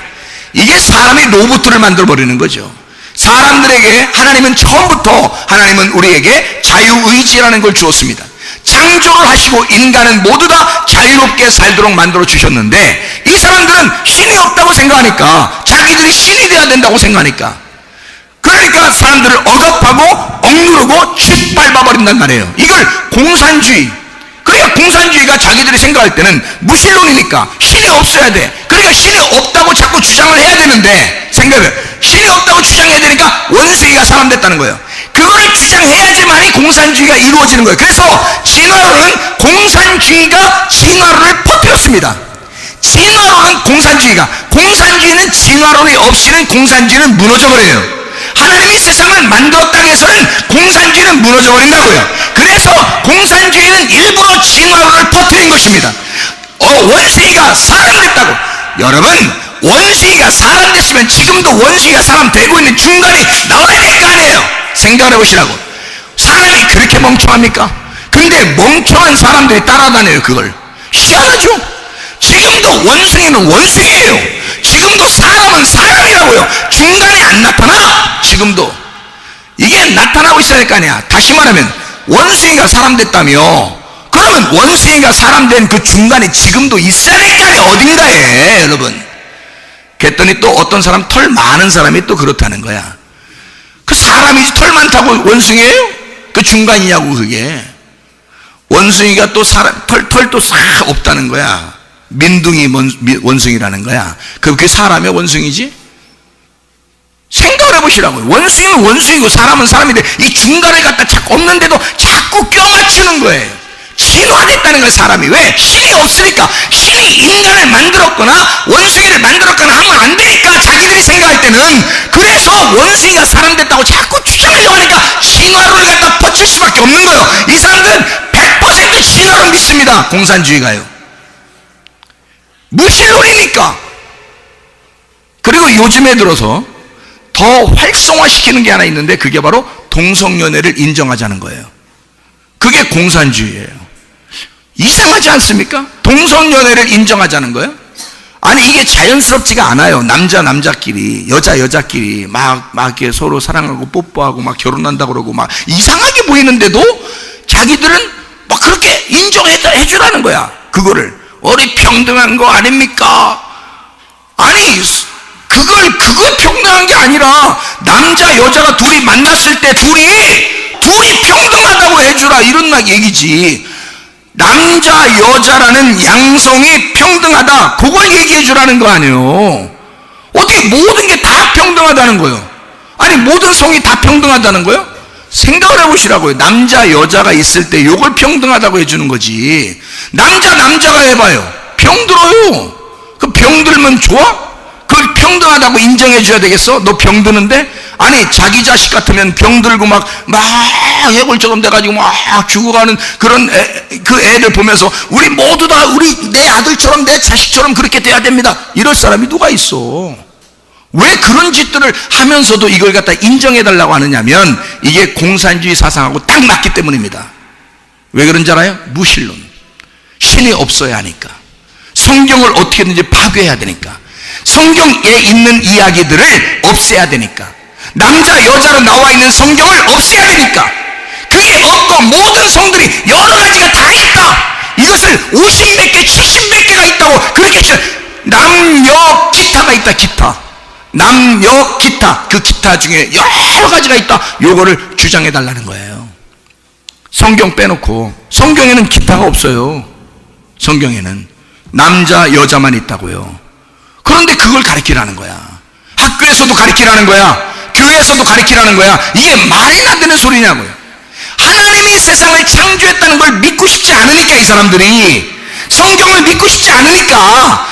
[SPEAKER 3] 이게 사람이 로봇을 만들어버리는 거죠. 사람들에게 하나님은 처음부터 하나님은 우리에게 자유의지라는 걸 주었습니다. 창조를 하시고 인간은 모두 다 자유롭게 살도록 만들어 주셨는데 이 사람들은 신이 없다고 생각하니까 자기들이 신이 되어야 된다고 생각하니까 그러니까 사람들을 억압하고 억누르고 짓밟아버린단 말이에요. 이걸 공산주의, 그러니까 공산주의가 자기들이 생각할 때는 무신론이니까 신이 없어야 돼. 그러니까 신이 없다고 자꾸 주장을 해야 되는데 생각해, 신이 없다고 주장해야 되니까 원숭이가 사람 됐다는 거예요. 그거를 주장해야지만이 공산주의가 이루어지는 거예요. 그래서 진화론은 공산주의가 진화론을 퍼뜨렸습니다. 진화론은 공산주의는 진화론이 없이는 공산주의는 무너져버려요. 하나님이 세상을 만들었다고 해서는 공산주의는 무너져버린다고요. 그래서 공산주의는 일부러 진화론을 퍼뜨린 것입니다. 원숭이가 사람 됐다고. 여러분, 원숭이가 사람 됐으면 지금도 원숭이가 사람 되고 있는 중간이 나와야 될 거 아니에요. 생각을 해보시라고. 사람이 그렇게 멍청합니까? 근데 멍청한 사람들이 따라다녀요. 그걸 희한하죠. 지금도 원숭이는 원숭이에요. 지금도 사람은 사람이라고요. 중간에 안 나타나. 지금도 이게 나타나고 있어야 될 거 아니야. 다시 말하면 원숭이가 사람 됐다며 그러면 원숭이가 사람 된 그 중간에 지금도 있어야 될 거 아니야. 어딘가에. 여러분, 그랬더니 또 어떤 사람, 털 많은 사람이 또 그렇다는 거야. 그 사람이 털 많다고 원숭이에요? 그 중간이냐고. 그게 원숭이가 또 사람 털도 싹 없다는 거야. 민둥이 원숭이라는 거야. 그게 사람의 원숭이지? 생각을 해보시라고요. 원숭이는 원숭이고 사람은 사람인데 이 중간에 갖다 자꾸 없는데도 자꾸 껴맞추는 거예요. 진화됐다는 거예요. 사람이. 왜? 신이 없으니까. 신이 인간을 만들었거나 원숭이를 만들었거나 하면 안 되니까 자기들이 생각할 때는. 그래서 원숭이가 사람 됐다고 자꾸 주장하려고 하니까 진화론을 갖다 퍼칠 수밖에 없는 거예요. 이 사람들은 100% 진화론 믿습니다. 공산주의가요. 무신론이니까. 그리고 요즘에 들어서 더 활성화시키는 게 하나 있는데 그게 바로 동성연애를 인정하자는 거예요. 그게 공산주의예요. 이상하지 않습니까? 동성연애를 인정하자는 거예요. 아니 이게 자연스럽지가 않아요. 남자끼리 여자끼리 막 이렇게 서로 사랑하고 뽀뽀하고 막 결혼한다고 그러고 막 이상하게 보이는데도 자기들은 막 그렇게 인정해 주라는 거야. 그거를 우리 평등한 거 아닙니까? 아니 그걸 평등한 게 아니라 남자 여자가 둘이 만났을 때 둘이 평등하다고 해주라 이런 얘기지. 남자 여자라는 양성이 평등하다 그걸 얘기해 주라는 거 아니에요. 어떻게 모든 게 다 평등하다는 거예요? 아니 모든 성이 다 평등하다는 거예요? 생각을 해보시라고요. 남자 여자가 있을 때 이걸 평등하다고 해주는 거지. 남자가 해봐요. 병들어요. 그 병들면 좋아? 그걸 평등하다고 인정해 줘야 되겠어? 너 병드는데? 아니 자기 자식 같으면 병들고 막 해골처럼 돼가지고 막 죽어가는 그런 그 애를 보면서 우리 모두 다 내 아들처럼 내 자식처럼 그렇게 돼야 됩니다. 이럴 사람이 누가 있어? 왜 그런 짓들을 하면서도 이걸 갖다 인정해 달라고 하느냐면 이게 공산주의 사상하고 딱 맞기 때문입니다. 왜 그런지 알아요? 무신론. 신이 없어야 하니까. 성경을 어떻게든지 파괴해야 되니까. 성경에 있는 이야기들을 없애야 되니까. 남자 여자로 나와 있는 성경을 없애야 되니까. 그게 없고 모든 성들이 여러 가지가 다 있다. 이것을 50몇 개 70몇 개가 있다고 그렇게 남녀 기타가 있다. 기타, 남녀 기타, 그 기타 중에 여러 가지가 있다. 요거를 주장해 달라는 거예요. 성경 빼놓고. 성경에는 기타가 없어요. 성경에는 남자 여자만 있다고요. 그런데 그걸 가르치라는 거야. 학교에서도 가르치라는 거야. 교회에서도 가르치라는 거야. 이게 말이나 되는 소리냐고요. 하나님이 세상을 창조했다는 걸 믿고 싶지 않으니까, 이 사람들이 성경을 믿고 싶지 않으니까.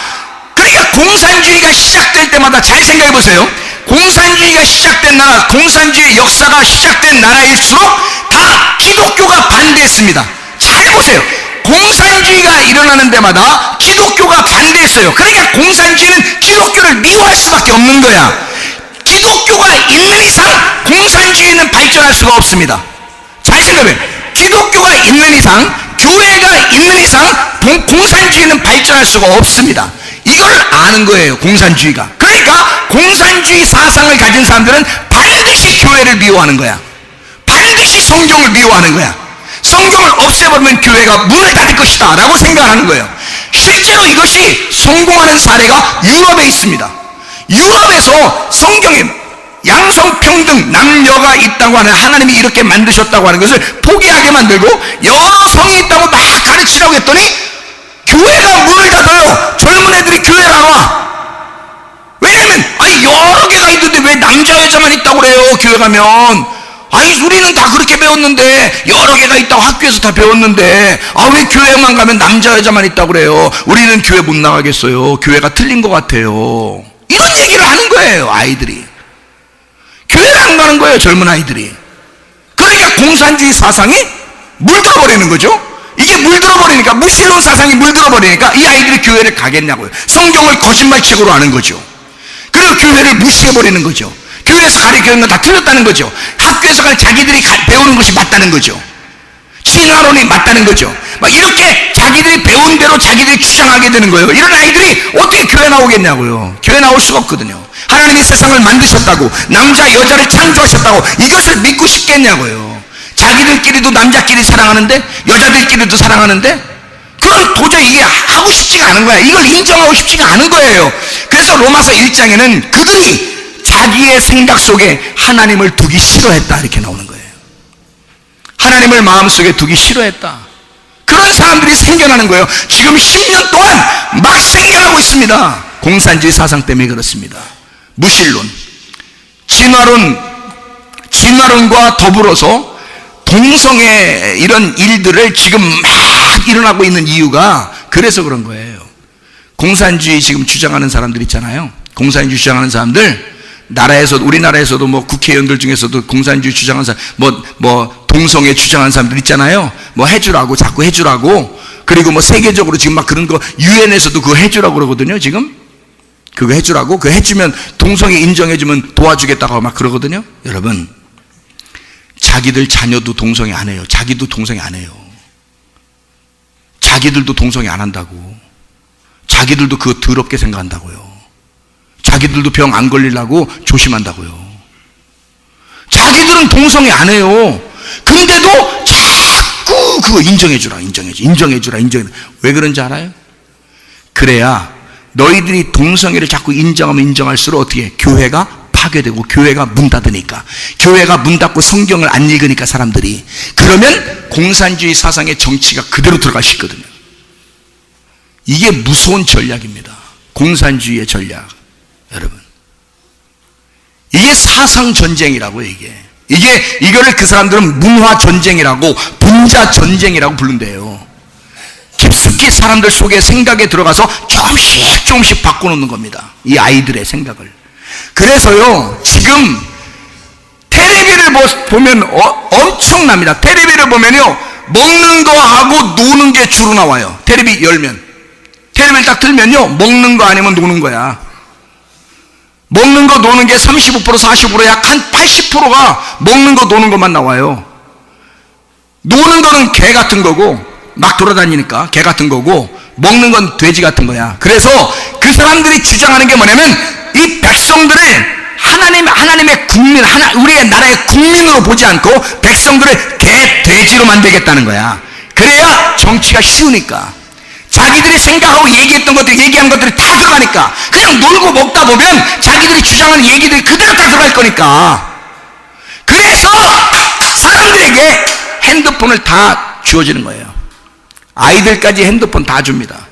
[SPEAKER 3] 그러니까 공산주의가 시작될 때마다 잘 생각해 보세요. 공산주의가 시작된 나라, 공산주의 역사가 시작된 나라일수록 다 기독교가 반대했습니다. 잘 보세요. 공산주의가 일어나는 데마다 기독교가 반대했어요. 그러니까 공산주의는 기독교를 미워할 수밖에 없는 거야. 기독교가 있는 이상 공산주의는 발전할 수가 없습니다. 잘 생각해요. 기독교가 있는 이상, 교회가 있는 이상 공산주의는 발전할 수가 없습니다. 이걸 아는 거예요, 공산주의가. 그러니까 공산주의 사상을 가진 사람들은 반드시 교회를 미워하는 거야. 반드시 성경을 미워하는 거야. 성경을 없애버리면 교회가 문을 닫을 것이다 라고 생각하는 거예요. 실제로 이것이 성공하는 사례가 유럽에 있습니다. 유럽에서 성경에 양성평등, 남녀가 있다고 하는, 하나님이 이렇게 만드셨다고 하는 것을 포기하게 만들고 여러 성이 있다고 막 가르치라고 했더니 교회가 문을 닫아요. 젊은 애들이 교회를 안 와. 왜냐면 여러 개가 있는데 왜 남자 여자만 있다고 그래요. 교회 가면 우리는 다 그렇게 배웠는데, 여러 개가 있다고 학교에서 다 배웠는데 왜 교회만 가면 남자 여자만 있다고 그래요. 우리는 교회 못 나가겠어요. 교회가 틀린 것 같아요. 이런 얘기를 하는 거예요. 아이들이 교회를 안 가는 거예요. 젊은 아이들이. 그러니까 공산주의 사상이 물들어버리는 거죠. 이게 물들어버리니까, 무신론 사상이 물들어버리니까 이 아이들이 교회를 가겠냐고요. 성경을 거짓말책으로 하는 거죠. 그리고 교회를 무시해버리는 거죠. 교회에서 가르치는 건 다 틀렸다는 거죠. 학교에서 자기들이 배우는 것이 맞다는 거죠. 진화론이 맞다는 거죠. 막 이렇게 자기들이 배운 대로 자기들이 주장하게 되는 거예요. 이런 아이들이 어떻게 교회 나오겠냐고요. 교회 나올 수가 없거든요. 하나님이 세상을 만드셨다고, 남자 여자를 창조하셨다고, 이것을 믿고 싶겠냐고요. 자기들끼리도 남자끼리 사랑하는데, 여자들끼리도 사랑하는데, 그건 도저히 이게 하고 싶지가 않은 거야. 이걸 인정하고 싶지가 않은 거예요. 그래서 로마서 1장에는 그들이 자기의 생각 속에 하나님을 두기 싫어했다 이렇게 나오는 거예요. 하나님을 마음속에 두기 싫어했다. 그런 사람들이 생겨나는 거예요. 지금 10년 동안 막 생겨나고 있습니다. 공산주의 사상 때문에 그렇습니다. 무신론, 진화론과 더불어서 동성애 이런 일들을 지금 막 일어나고 있는 이유가 그래서 그런 거예요. 공산주의 지금 주장하는 사람들 있잖아요. 공산주의 주장하는 사람들, 우리나라에서도 뭐 국회의원들 중에서도 공산주의 주장하는 사람, 동성애 주장하는 사람들 있잖아요. 자꾸 해주라고. 그리고 세계적으로 지금 막 그런 거, 유엔에서도 그거 해주라고 그러거든요, 지금. 그거 해주라고. 그거 해주면, 동성애 인정해주면 도와주겠다고 막 그러거든요. 여러분, 자기들 자녀도 동성애 안 해요. 자기도 동성애 안 해요. 자기들도 동성애 안 한다고. 자기들도 그거 더럽게 생각한다고요. 자기들도 병 안 걸리려고 조심한다고요. 자기들은 동성애 안 해요. 근데도 자꾸 그거 인정해주라. 왜 그런지 알아요? 그래야 너희들이 동성애를 자꾸 인정하면 인정할수록 어떻게 교회가 파괴되고, 교회가 문 닫으니까, 교회가 문 닫고 성경을 안 읽으니까 사람들이, 그러면 공산주의 사상의 정치가 그대로 들어갈 수 있거든요. 이게 무서운 전략입니다. 공산주의의 전략. 여러분, 이게 사상 전쟁이라고. 이거를 그 사람들은 문화 전쟁이라고, 분자 전쟁이라고 부른대요. 깊숙이 사람들 속에 생각에 들어가서 조금씩 바꿔놓는 겁니다. 이 아이들의 생각을. 그래서요, 지금 텔레비를 보면 엄청납니다. 텔레비를 보면요, 먹는 거 하고 노는 게 주로 나와요. 텔레비 열면, 텔레비를 딱 틀면요, 먹는 거 아니면 노는 거야. 먹는 거 노는 게 35% 40% 약 한 80%가 먹는 거 노는 것만 나와요. 노는 거는 개 같은 거고, 막 돌아다니니까 개 같은 거고, 먹는 건 돼지 같은 거야. 그래서 그 그 사람들이 주장하는 게 뭐냐면 이 백성들을 하나님의 국민, 우리의 나라의 국민으로 보지 않고 백성들을 개, 돼지로 만들겠다는 거야. 그래야 정치가 쉬우니까. 자기들이 생각하고 얘기했던 것들, 얘기한 것들이 다 들어가니까. 그냥 놀고 먹다 보면 자기들이 주장하는 얘기들이 그대로 다 들어갈 거니까. 그래서 사람들에게 핸드폰을 다 주어지는 거예요. 아이들까지 핸드폰 다 줍니다.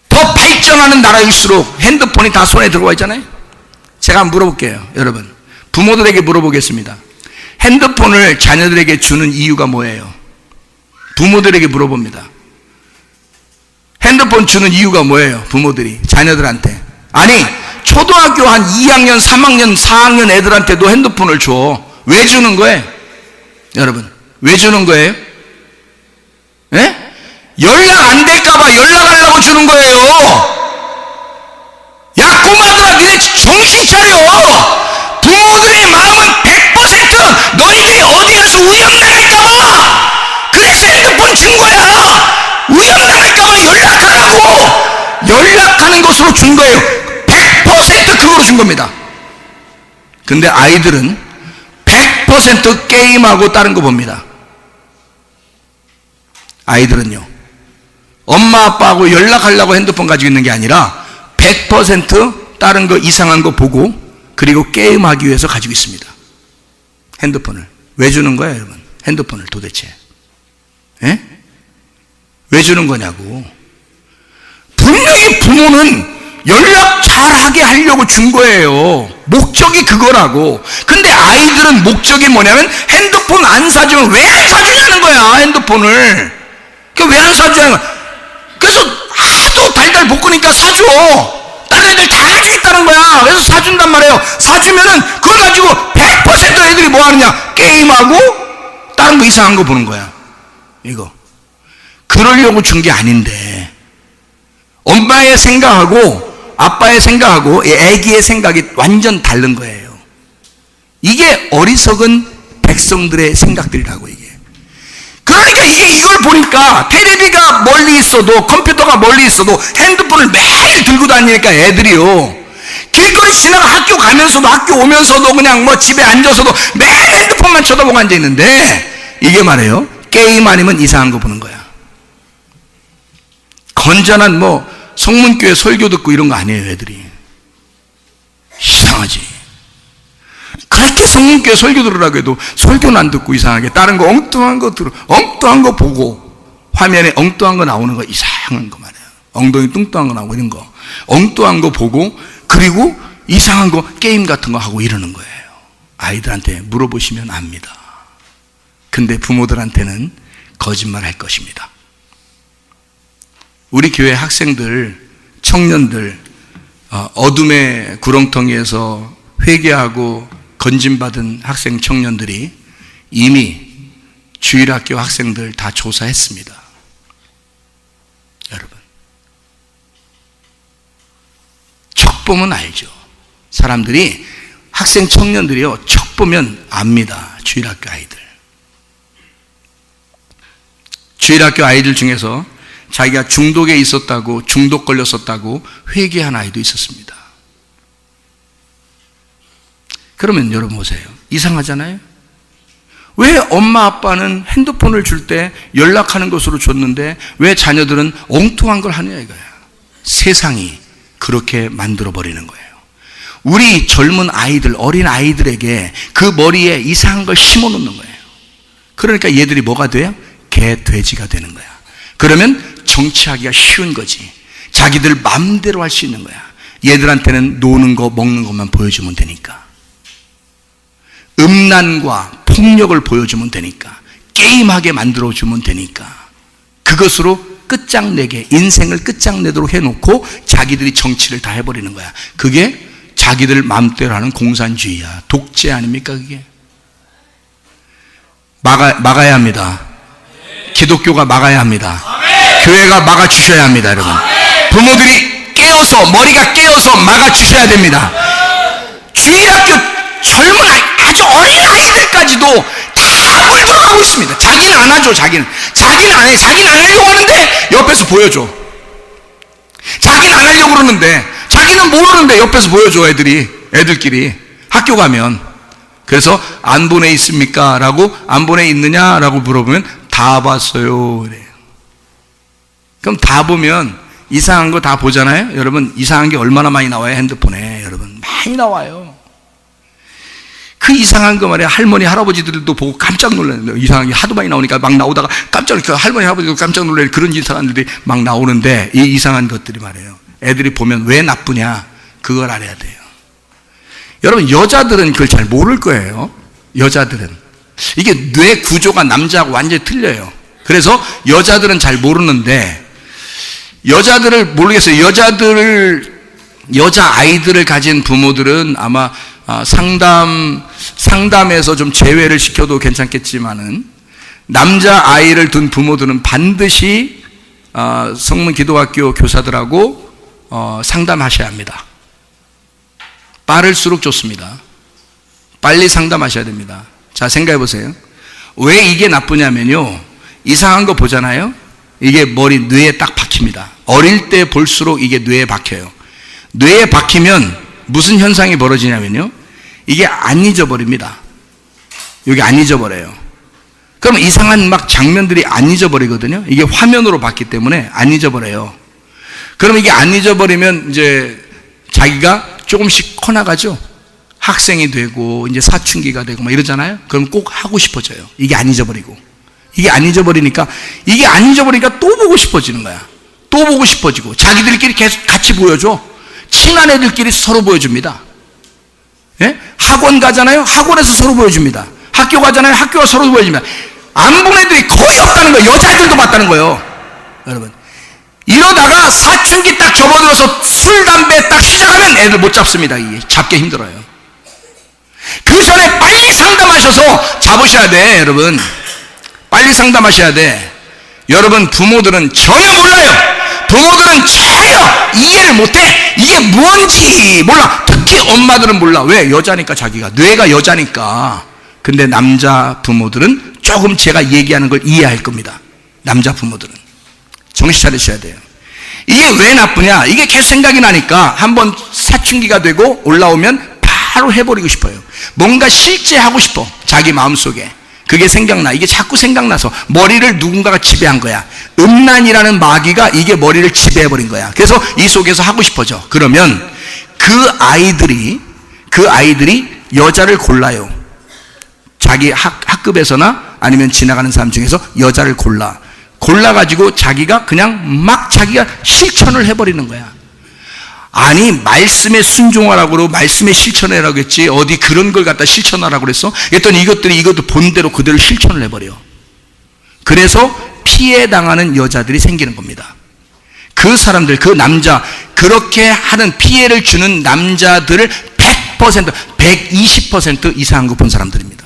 [SPEAKER 3] 더 발전하는 나라일수록 핸드폰이 다 손에 들어와 있잖아요. 제가 한번 물어볼게요. 여러분, 부모들에게 물어보겠습니다. 핸드폰을 자녀들에게 주는 이유가 뭐예요? 부모들에게 물어봅니다. 핸드폰 주는 이유가 뭐예요? 부모들이 자녀들한테. 아니, 초등학교 한 2학년, 3학년, 4학년 애들한테도 핸드폰을 줘. 왜 주는 거예요? 여러분, 왜 주는 거예요? 예? 연락 안 될까봐 연락하려고 주는 거예요. 야, 꼬마들아, 니네 정신 차려. 부모들의 마음은 100% 너희들이 어디 가서 위험당할까봐. 그래서 핸드폰 준 거야. 위험당할까봐 연락하라고. 연락하는 것으로 준 거예요. 100% 그거로 준 겁니다. 근데 아이들은 100% 게임하고 다른 거 봅니다. 아이들은요, 엄마 아빠하고 연락하려고 핸드폰 가지고 있는 게 아니라 100% 다른 거, 이상한 거 보고, 그리고 게임하기 위해서 가지고 있습니다. 핸드폰을. 왜 주는 거예요, 여러분? 핸드폰을 도대체. 예? 왜 주는 거냐고. 분명히 부모는 연락 잘하게 하려고 준 거예요. 목적이 그거라고. 근데 아이들은 목적이 뭐냐면 핸드폰 안 사주면 왜 안 사주냐는 거야, 핸드폰을. 왜 안 사주냐는 거야. 그래서 하도 달달 볶으니까 사줘. 다른 애들 다 가지고 있다는 거야. 그래서 사준단 말이에요. 사주면은 그걸 가지고 100% 애들이 뭐 하느냐? 게임하고 다른 거 이상한 거 보는 거야. 이거. 그러려고 준 게 아닌데, 엄마의 생각하고 아빠의 생각하고 애기의 생각이 완전 다른 거예요. 이게 어리석은 백성들의 생각들이라고, 이게. 그러니까 이걸 보니까 텔레비가 멀리 있어도, 컴퓨터가 멀리 있어도 핸드폰을 매일 들고 다니니까 애들이요, 길거리 지나가 학교 가면서도, 학교 오면서도, 그냥 뭐 집에 앉아서도 매일 핸드폰만 쳐다보고 앉아있는데, 이게 말이에요, 게임 아니면 이상한 거 보는 거야. 건전한 뭐 성문교회 설교 듣고 이런 거 아니에요, 애들이. 이상하지. 그렇게 성문교회 설교 들으라고 해도 설교는 안 듣고 이상하게 다른 거 엉뚱한 거 들어, 엉뚱한 거 보고, 화면에 엉뚱한 거 나오는 거, 이상한 거 말이에요. 엉덩이 뚱뚱한 거 나오고 이런 거 엉뚱한 거 보고, 그리고 이상한 거 게임 같은 거 하고 이러는 거예요. 아이들한테 물어보시면 압니다. 근데 부모들한테는 거짓말 할 것입니다. 우리 교회 학생들, 청년들, 어둠의 구렁텅이에서 회개하고 건진받은 학생 청년들이 이미 주일학교 학생들 다 조사했습니다. 여러분, 척 보면 알죠. 사람들이, 학생 청년들이요, 척 보면 압니다. 주일학교 아이들. 주일학교 아이들 중에서 자기가 중독에 있었다고, 중독 걸렸었다고 회개한 아이도 있었습니다. 그러면 여러분 보세요. 이상하잖아요? 왜 엄마 아빠는 핸드폰을 줄 때 연락하는 것으로 줬는데 왜 자녀들은 엉뚱한 걸 하느냐, 이거야. 세상이 그렇게 만들어버리는 거예요. 우리 젊은 아이들, 어린 아이들에게 그 머리에 이상한 걸 심어 놓는 거예요. 그러니까 얘들이 뭐가 돼요? 개, 돼지가 되는 거야. 그러면 정치하기가 쉬운 거지. 자기들 마음대로 할 수 있는 거야. 얘들한테는 노는 거, 먹는 것만 보여주면 되니까. 음란과 폭력을 보여주면 되니까. 게임하게 만들어주면 되니까. 그것으로 끝장내게, 인생을 끝장내도록 해놓고 자기들이 정치를 다 해버리는 거야. 그게 자기들 마음대로 하는 공산주의야. 독재 아닙니까, 그게? 막아야 합니다. 기독교가 막아야 합니다. 교회가 막아주셔야 합니다, 여러분. 부모들이 깨어서, 머리가 깨어서 막아주셔야 됩니다. 주일학교 젊은 아주 어린 아이들까지도 다 물들어가고 있습니다. 자기는 안 하죠, 자기는 안 해. 자기는 안 하려고 하는데 옆에서 보여줘. 자기는 안 하려고 그러는데, 자기는 모르는데 옆에서 보여줘, 애들끼리. 학교 가면. 그래서 안 보내 있습니까? 라고, 안 보내 있느냐? 라고 물어보면 다 봤어요. 그래요. 그럼 다 보면 이상한 거 다 보잖아요? 여러분, 이상한 게 얼마나 많이 나와요? 핸드폰에. 여러분, 많이 나와요. 그 이상한 거 말이야. 할머니, 할아버지들도 보고 깜짝 놀라는데, 이상한 게 하도 많이 나오니까 막 나오다가 깜짝 놀라니까 할머니, 할아버지도 깜짝 놀라는 그런 이상한 일들이 막 나오는데, 이 이상한 것들이 말이에요. 애들이 보면 왜 나쁘냐? 그걸 알아야 돼요. 여러분, 여자들은 그걸 잘 모를 거예요. 여자들은. 이게 뇌 구조가 남자하고 완전히 틀려요. 그래서 여자들은 잘 모르는데, 여자들을 모르겠어요. 여자아이들을 가진 부모들은 아마 상담에서 좀 제외를 시켜도 괜찮겠지만은, 남자아이를 둔 부모들은 반드시 성문 기도학교 교사들하고 상담하셔야 합니다. 빠를수록 좋습니다. 빨리 상담하셔야 됩니다. 자, 생각해 보세요. 왜 이게 나쁘냐면요, 이상한 거 보잖아요. 이게 뇌에 딱 박힙니다. 어릴 때 볼수록 이게 뇌에 박혀요. 뇌에 박히면 무슨 현상이 벌어지냐면요, 이게 안 잊어버립니다. 여기 안 잊어버려요. 그럼 이상한 막 장면들이 안 잊어버리거든요. 이게 화면으로 봤기 때문에 안 잊어버려요. 그럼 이게 안 잊어버리면 이제 자기가 조금씩 커나가죠. 학생이 되고 이제 사춘기가 되고 막 이러잖아요. 그럼 꼭 하고 싶어져요. 이게 안 잊어버리고. 이게 안 잊어버리니까 또 보고 싶어지는 거야. 또 보고 싶어지고, 자기들끼리 계속 같이 보여줘. 친한 애들끼리 서로 보여줍니다. 예? 학원 가잖아요. 학원에서 서로 보여줍니다. 학교 가잖아요. 학교가 서로 보여줍니다. 안 본 애들이 거의 없다는 거예요. 여자애들도 봤다는 거예요. 여러분, 이러다가 사춘기 딱 접어들어서 술, 담배 딱 시작하면 애들 못 잡습니다. 이게 잡기 힘들어요. 그 전에 빨리 상담하셔서 잡으셔야 돼. 여러분, 빨리 상담하셔야 돼. 여러분, 부모들은 전혀 몰라요. 부모들은 전혀 이해를 못해. 이게 뭔지 몰라. 특히 엄마들은 몰라. 왜? 여자니까, 자기가 뇌가 여자니까. 근데 남자 부모들은 조금 제가 얘기하는 걸 이해할 겁니다. 남자 부모들은 정신 차리셔야 돼요. 이게 왜 나쁘냐? 이게 계속 생각이 나니까 한번 사춘기가 되고 올라오면 바로 해버리고 싶어요. 뭔가 실제 하고 싶어. 자기 마음속에 그게 생각나. 이게 자꾸 생각나서 머리를 누군가가 지배한 거야. 음란이라는 마귀가 이게 머리를 지배해버린 거야. 그래서 이 속에서 하고 싶어져. 그러면 그 아이들이 여자를 골라요. 자기 학급에서나 아니면 지나가는 사람 중에서 여자를 골라가지고 자기가 그냥 막 자기가 실천을 해버리는 거야. 아니, 말씀에 순종하라고 그러고 말씀에 실천하라고 했지 어디 그런 걸 갖다 실천하라고 그랬어? 그랬더니 이것도 본대로 그대로 실천을 해버려. 그래서 피해당하는 여자들이 생기는 겁니다. 그 사람들, 그 남자, 그렇게 하는 피해를 주는 남자들을 100%, 120% 이상한 거 본 사람들입니다.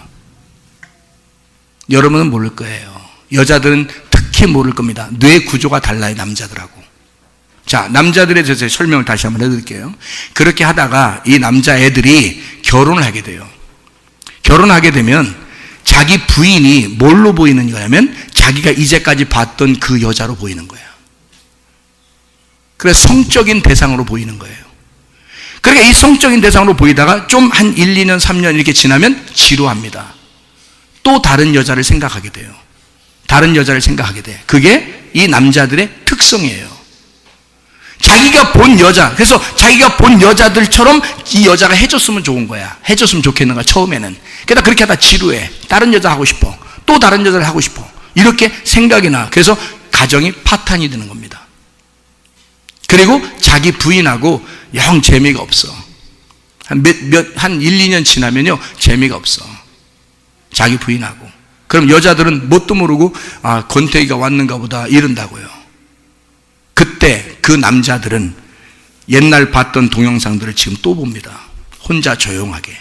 [SPEAKER 3] 여러분은 모를 거예요. 여자들은 특히 모를 겁니다. 뇌 구조가 달라요, 남자들하고. 자, 남자들에 대해서 설명을 다시 한번 해드릴게요. 그렇게 하다가 이 남자애들이 결혼을 하게 돼요. 결혼하게 되면 자기 부인이 뭘로 보이는 거냐면 자기가 이제까지 봤던 그 여자로 보이는 거예요. 그래서 성적인 대상으로 보이는 거예요. 그러니까 이 성적인 대상으로 보이다가 좀 한 1, 2년, 3년 이렇게 지나면 지루합니다. 또 다른 여자를 생각하게 돼요. 다른 여자를 생각하게 돼. 그게 이 남자들의 특성이에요. 자기가 본 여자, 그래서 자기가 본 여자들처럼 이 여자가 해줬으면 좋은 거야. 해줬으면 좋겠는 거야, 처음에는. 그러다 그렇게 하다 지루해. 다른 여자 하고 싶어. 또 다른 여자를 하고 싶어. 이렇게 생각이 나. 그래서 가정이 파탄이 되는 겁니다. 그리고 자기 부인하고 영 재미가 없어. 한 1, 2년 지나면요, 재미가 없어. 자기 부인하고. 그럼 여자들은 뭣도 모르고, 아, 권태기가 왔는가 보다, 이런다고요. 그때 그 남자들은 옛날 봤던 동영상들을 지금 또 봅니다. 혼자 조용하게.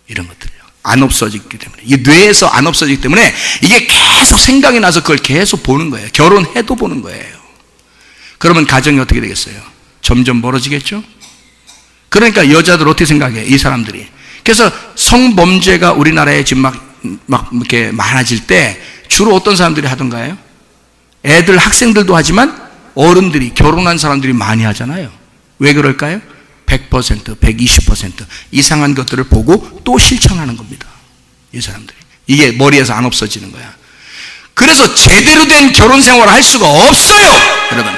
[SPEAKER 3] 이런 것들이요. 안 없어지기 때문에. 이 뇌에서 안 없어지기 때문에 이게 계속 생각이 나서 그걸 계속 보는 거예요. 결혼해도 보는 거예요. 그러면 가정이 어떻게 되겠어요? 점점 멀어지겠죠? 그러니까 여자들 어떻게 생각해? 이 사람들이. 그래서 성범죄가 우리나라에 지금 막 이렇게 많아질 때 주로 어떤 사람들이 하던가요? 애들, 학생들도 하지만 어른들이, 결혼한 사람들이 많이 하잖아요. 왜 그럴까요? 100%, 120% 이상한 것들을 보고 또 실천하는 겁니다. 이 사람들이. 이게 머리에서 안 없어지는 거야. 그래서 제대로 된 결혼 생활을 할 수가 없어요, 여러분.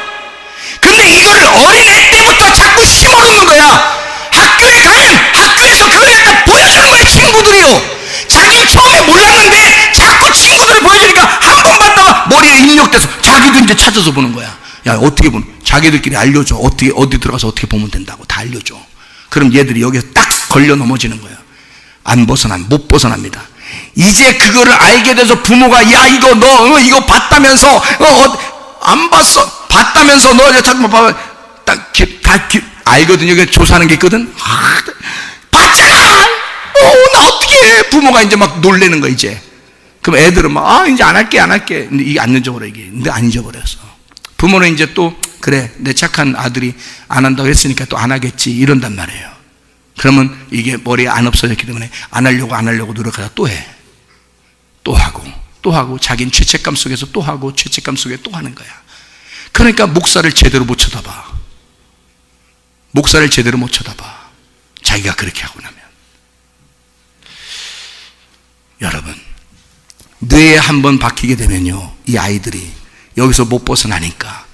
[SPEAKER 3] 근데 이거를 어린애 때부터 자꾸 심어놓는 거야. 학교에 가면 학교에서 그걸 갖다 보여주는 거야, 친구들이요. 자기는 처음에 몰랐는데 자꾸 친구들을 보여주니까 한 번 봤다가 머리에 입력돼서 자기도 이제 찾아서 보는 거야. 야, 어떻게 보는, 자기들끼리 알려줘. 어떻게, 어디 들어가서 어떻게 보면 된다고 다 알려줘. 그럼 얘들이 여기서 딱 걸려 넘어지는 거야. 못 벗어납니다. 이제 그거를 알게 돼서 부모가, 야, 이거 너 이거 봤다면서 안 봤어, 봤다면서 너 이제 자꾸 봐봐, 딱 알거든요. 이게 조사하는 게 있거든. 봤잖아. 나 어떻게 해? 부모가 이제 막 놀래는 거 이제. 그럼 애들은 막 이제 안 할게. 근데 이게 안 잊어버려 이게. 근데 안 잊어버렸어. 부모는 이제 또 그래, 내 착한 아들이 안 한다고 했으니까 또 안 하겠지 이런단 말이에요. 그러면 이게 머리에 안 없어졌기 때문에 안 하려고 노력하다 또 해. 또 하고 자기는 죄책감 속에서 또 하고 죄책감 속에 또 하는 거야. 그러니까 목사를 제대로 못 쳐다봐. 자기가 그렇게 하고 나면. 여러분, 뇌에 한번 박히게 되면요, 이 아이들이 여기서 못 벗어나니까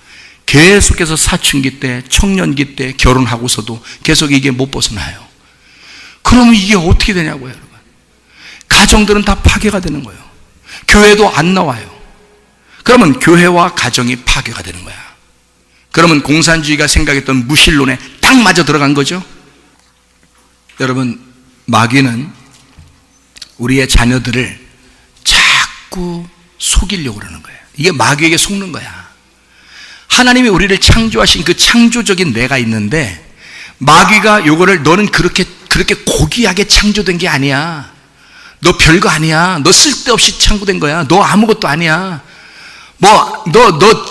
[SPEAKER 3] 계속해서 사춘기 때, 청년기 때, 결혼하고서도 계속 이게 못 벗어나요. 그러면 이게 어떻게 되냐고요, 여러분. 가정들은 다 파괴가 되는 거예요. 교회도 안 나와요. 그러면 교회와 가정이 파괴가 되는 거야. 그러면 공산주의가 생각했던 무신론에 딱 맞아 들어간 거죠. 여러분, 마귀는 우리의 자녀들을 자꾸 속이려고 그러는 거예요. 이게 마귀에게 속는 거야. 하나님이 우리를 창조하신 그 창조적인 내가 있는데, 마귀가 요거를 너는 그렇게 고귀하게 창조된 게 아니야. 너 별거 아니야. 너 쓸데없이 창조된 거야. 너 아무것도 아니야.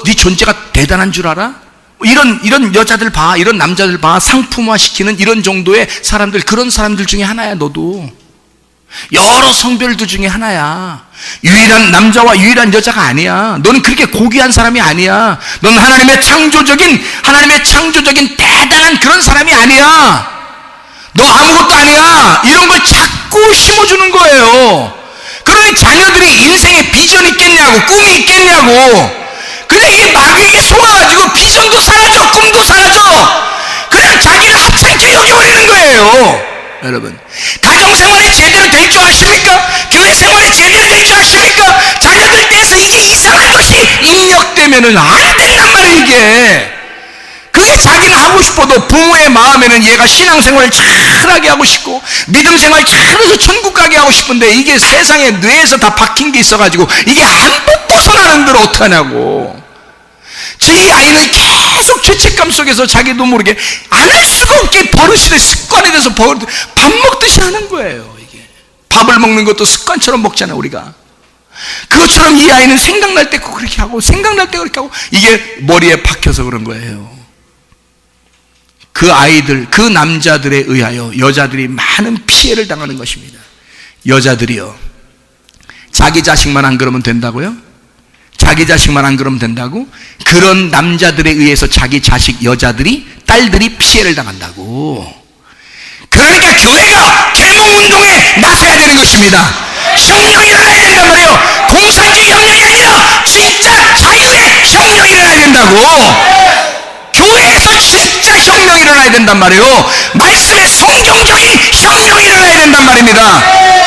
[SPEAKER 3] 네 존재가 대단한 줄 알아? 이런 여자들 봐, 이런 남자들 봐, 상품화 시키는 이런 정도의 사람들, 그런 사람들 중에 하나야, 너도. 여러 성별들 중에 하나야. 유일한 남자와 유일한 여자가 아니야. 너는 그렇게 고귀한 사람이 아니야. 넌 하나님의 창조적인 대단한 그런 사람이 아니야. 너 아무것도 아니야. 이런 걸 자꾸 심어주는 거예요. 그러니 자녀들이 인생에 비전이 있겠냐고, 꿈이 있겠냐고. 그냥 이 마귀에게 속아가지고 비전도 사라져, 꿈도 사라져. 그냥 자기를 하찮게 여겨버리는 거예요. 여러분, 가정생활이 제대로 될 줄 아십니까? 교회생활이 제대로 될 줄 아십니까? 자녀들 떼서 이게 이상한 것이 입력되면은 안 된단 말이에요, 이게. 그게 자기는 하고 싶어도 부모의 마음에는 얘가 신앙생활을 잘하게 하고 싶고 믿음생활 잘해서 천국 가게 하고 싶은데, 이게 세상에 뇌에서 다 박힌 게 있어가지고 이게 안 벗어나는 들 어떡하냐고. 이 아이는 계속 죄책감 속에서 자기도 모르게 안 할 수가 없게 버릇이 돼, 습관이 돼서 밥 먹듯이 하는 거예요. 이게 밥을 먹는 것도 습관처럼 먹잖아요, 우리가. 그것처럼 이 아이는 생각날 때 그렇게 하고 생각날 때 그렇게 하고, 이게 머리에 박혀서 그런 거예요. 그 아이들, 그 남자들에 의하여 여자들이 많은 피해를 당하는 것입니다. 여자들이요, 자기 자식만 안 그러면 된다고요? 자기 자식만 안 그러면 된다고? 그런 남자들에 의해서 자기 자식, 여자들이, 딸들이 피해를 당한다고. 그러니까 교회가 계몽운동에 나서야 되는 것입니다. 혁명이 일어나야 된단 말이에요. 공산주의 혁명이 아니라 진짜 자유의 혁명이 일어나야 된다고. 교회에서 진짜 혁명이 일어나야 된단 말이에요. 말씀의 성경적인 혁명이 일어나야 된단 말입니다.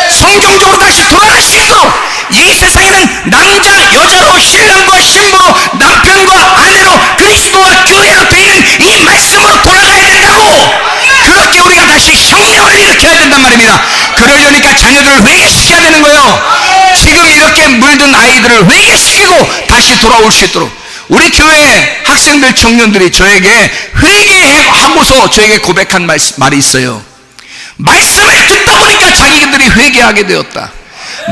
[SPEAKER 3] 성경적으로 다시 돌아가시고, 이 세상에는 남자, 여자로, 신랑과 신부로, 남편과 아내로, 그리스도와 교회로 되는 이 말씀으로 돌아가야 된다고. 그렇게 우리가 다시 혁명을 일으켜야 된단 말입니다. 그러려니까 자녀들을 회개시켜야 되는 거예요. 지금 이렇게 물든 아이들을 회개시키고 다시 돌아올 수 있도록. 우리 교회 학생들, 청년들이 저에게 회개하고서 저에게 고백한 말이 있어요. 말씀을 듣다 보니까 자기들이 회개하게 되었다.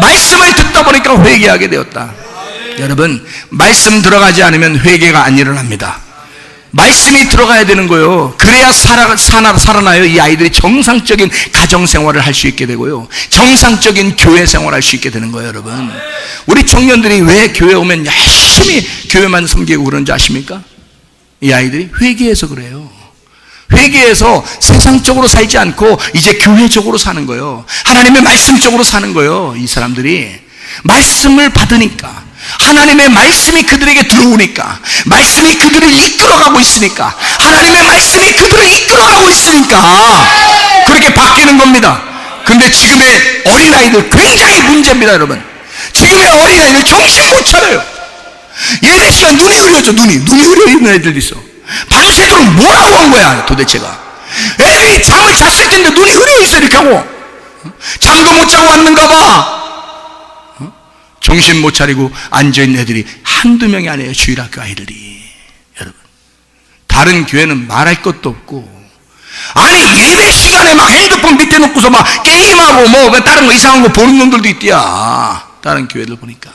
[SPEAKER 3] 말씀을 듣다 보니까 회개하게 되었다. 여러분, 말씀 들어가지 않으면 회개가 안 일어납니다. 말씀이 들어가야 되는 거예요. 그래야 살아나요. 이 아이들이 정상적인 가정생활을 할 수 있게 되고요, 정상적인 교회생활을 할 수 있게 되는 거예요. 여러분, 우리 청년들이 왜 교회 오면 열심히 교회만 섬기고 그런지 아십니까? 이 아이들이 회개해서 그래요. 회개해서 세상적으로 살지 않고 이제 교회적으로 사는 거예요. 하나님의 말씀적으로 사는 거예요. 이 사람들이 말씀을 받으니까, 하나님의 말씀이 그들에게 들어오니까, 말씀이 그들을 이끌어가고 있으니까, 하나님의 말씀이 그들을 이끌어가고 있으니까 그렇게 바뀌는 겁니다. 근데 지금의 어린아이들 굉장히 문제입니다. 여러분, 지금의 어린아이들 정신 못 차려요. 예배 시간 눈이 흐려져. 눈이 흐려 있는 애들도 있어. 밤새도록 뭐라고 한 거야 도대체가. 애들이 잠을 잤을 텐데 눈이 흐려 있어. 이렇게 하고 잠도 못 자고 왔는가 봐. 정신 못 차리고 앉아있는 애들이 한두 명이 아니에요. 주일학교 아이들이. 여러분, 다른 교회는 말할 것도 없고, 아니 예배 시간에 막 핸드폰 밑에 놓고서 막 게임하고 뭐 다른 거 이상한 거 보는 놈들도 있대야. 다른 교회들 보니까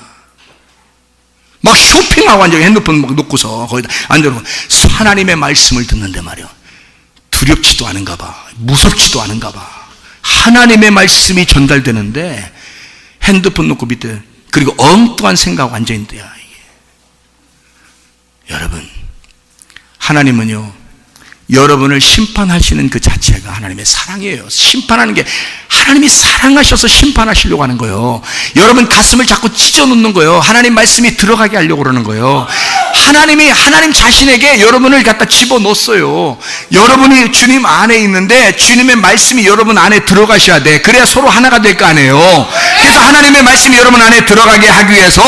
[SPEAKER 3] 막 쇼핑하고 앉아 핸드폰 막 놓고서 거기다 앉아놓고 하나님의 말씀을 듣는데 말이야, 두렵지도 않은가 봐, 무섭지도 않은가 봐. 하나님의 말씀이 전달되는데 핸드폰 놓고 밑에, 그리고 엉뚱한 생각하고 앉아있는데야. 이게 여러분, 하나님은요 여러분을 심판하시는 그 자체가 하나님의 사랑이에요. 심판하는 게 하나님이 사랑하셔서 심판하시려고 하는 거예요. 여러분 가슴을 자꾸 찢어놓는 거예요. 하나님 말씀이 들어가게 하려고 그러는 거예요. 하나님이 하나님 자신에게 여러분을 갖다 집어넣었어요. 여러분이 주님 안에 있는데 주님의 말씀이 여러분 안에 들어가셔야 돼. 그래야 서로 하나가 될 거 아니에요. 그래서 하나님의 말씀이 여러분 안에 들어가게 하기 위해서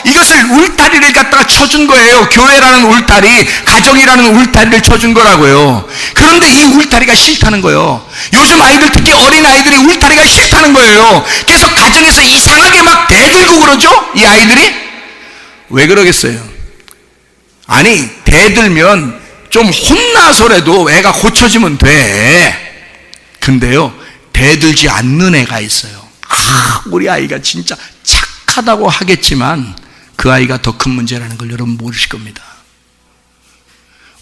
[SPEAKER 3] 이것을 울타리를 갖다가 쳐준 거예요. 교회라는 울타리, 가정이라는 울타리를 쳐준 거라고요. 그런데 이 울타리가 싫다는 거예요. 요즘 아이들, 특히 어린 아이들이 울타리가 싫다는 거예요. 그래서 가정에서 이상하게 막 대들고 그러죠. 이 아이들이 왜 그러겠어요? 아니 대들면 좀 혼나서라도 애가 고쳐지면 돼. 근데요 대들지 않는 애가 있어요. 우리 아이가 진짜 착하다고 하겠지만 그 아이가 더 큰 문제라는 걸 여러분 모르실 겁니다.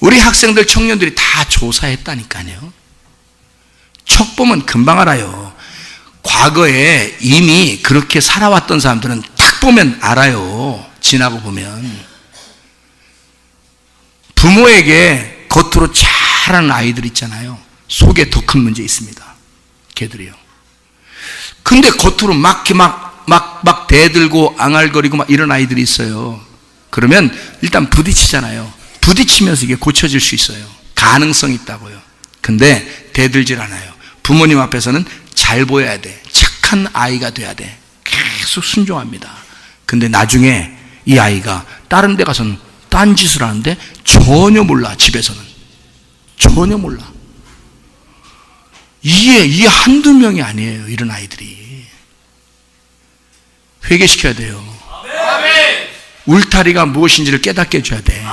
[SPEAKER 3] 우리 학생들, 청년들이 다 조사했다니까요. 척 보면 금방 알아요. 과거에 이미 그렇게 살아왔던 사람들은 딱 보면 알아요. 지나고 보면. 부모에게 겉으로 잘하는 아이들 있잖아요. 속에 더 큰 문제 있습니다. 걔들이요. 근데 겉으로 막 대들고 앙알거리고 막 이런 아이들이 있어요. 그러면 일단 부딪히잖아요. 부딪히면서 이게 고쳐질 수 있어요. 가능성이 있다고요. 근데 대들질 않아요. 부모님 앞에서는 잘 보여야 돼. 착한 아이가 돼야 돼. 계속 순종합니다. 근데 나중에 이 아이가 다른 데 가서는 딴짓을 하는데 전혀 몰라. 집에서는 전혀 몰라. 이게 한두 명이 아니에요. 이런 아이들이. 회개시켜야 돼요. 울타리가 무엇인지를 깨닫게 해줘야 돼.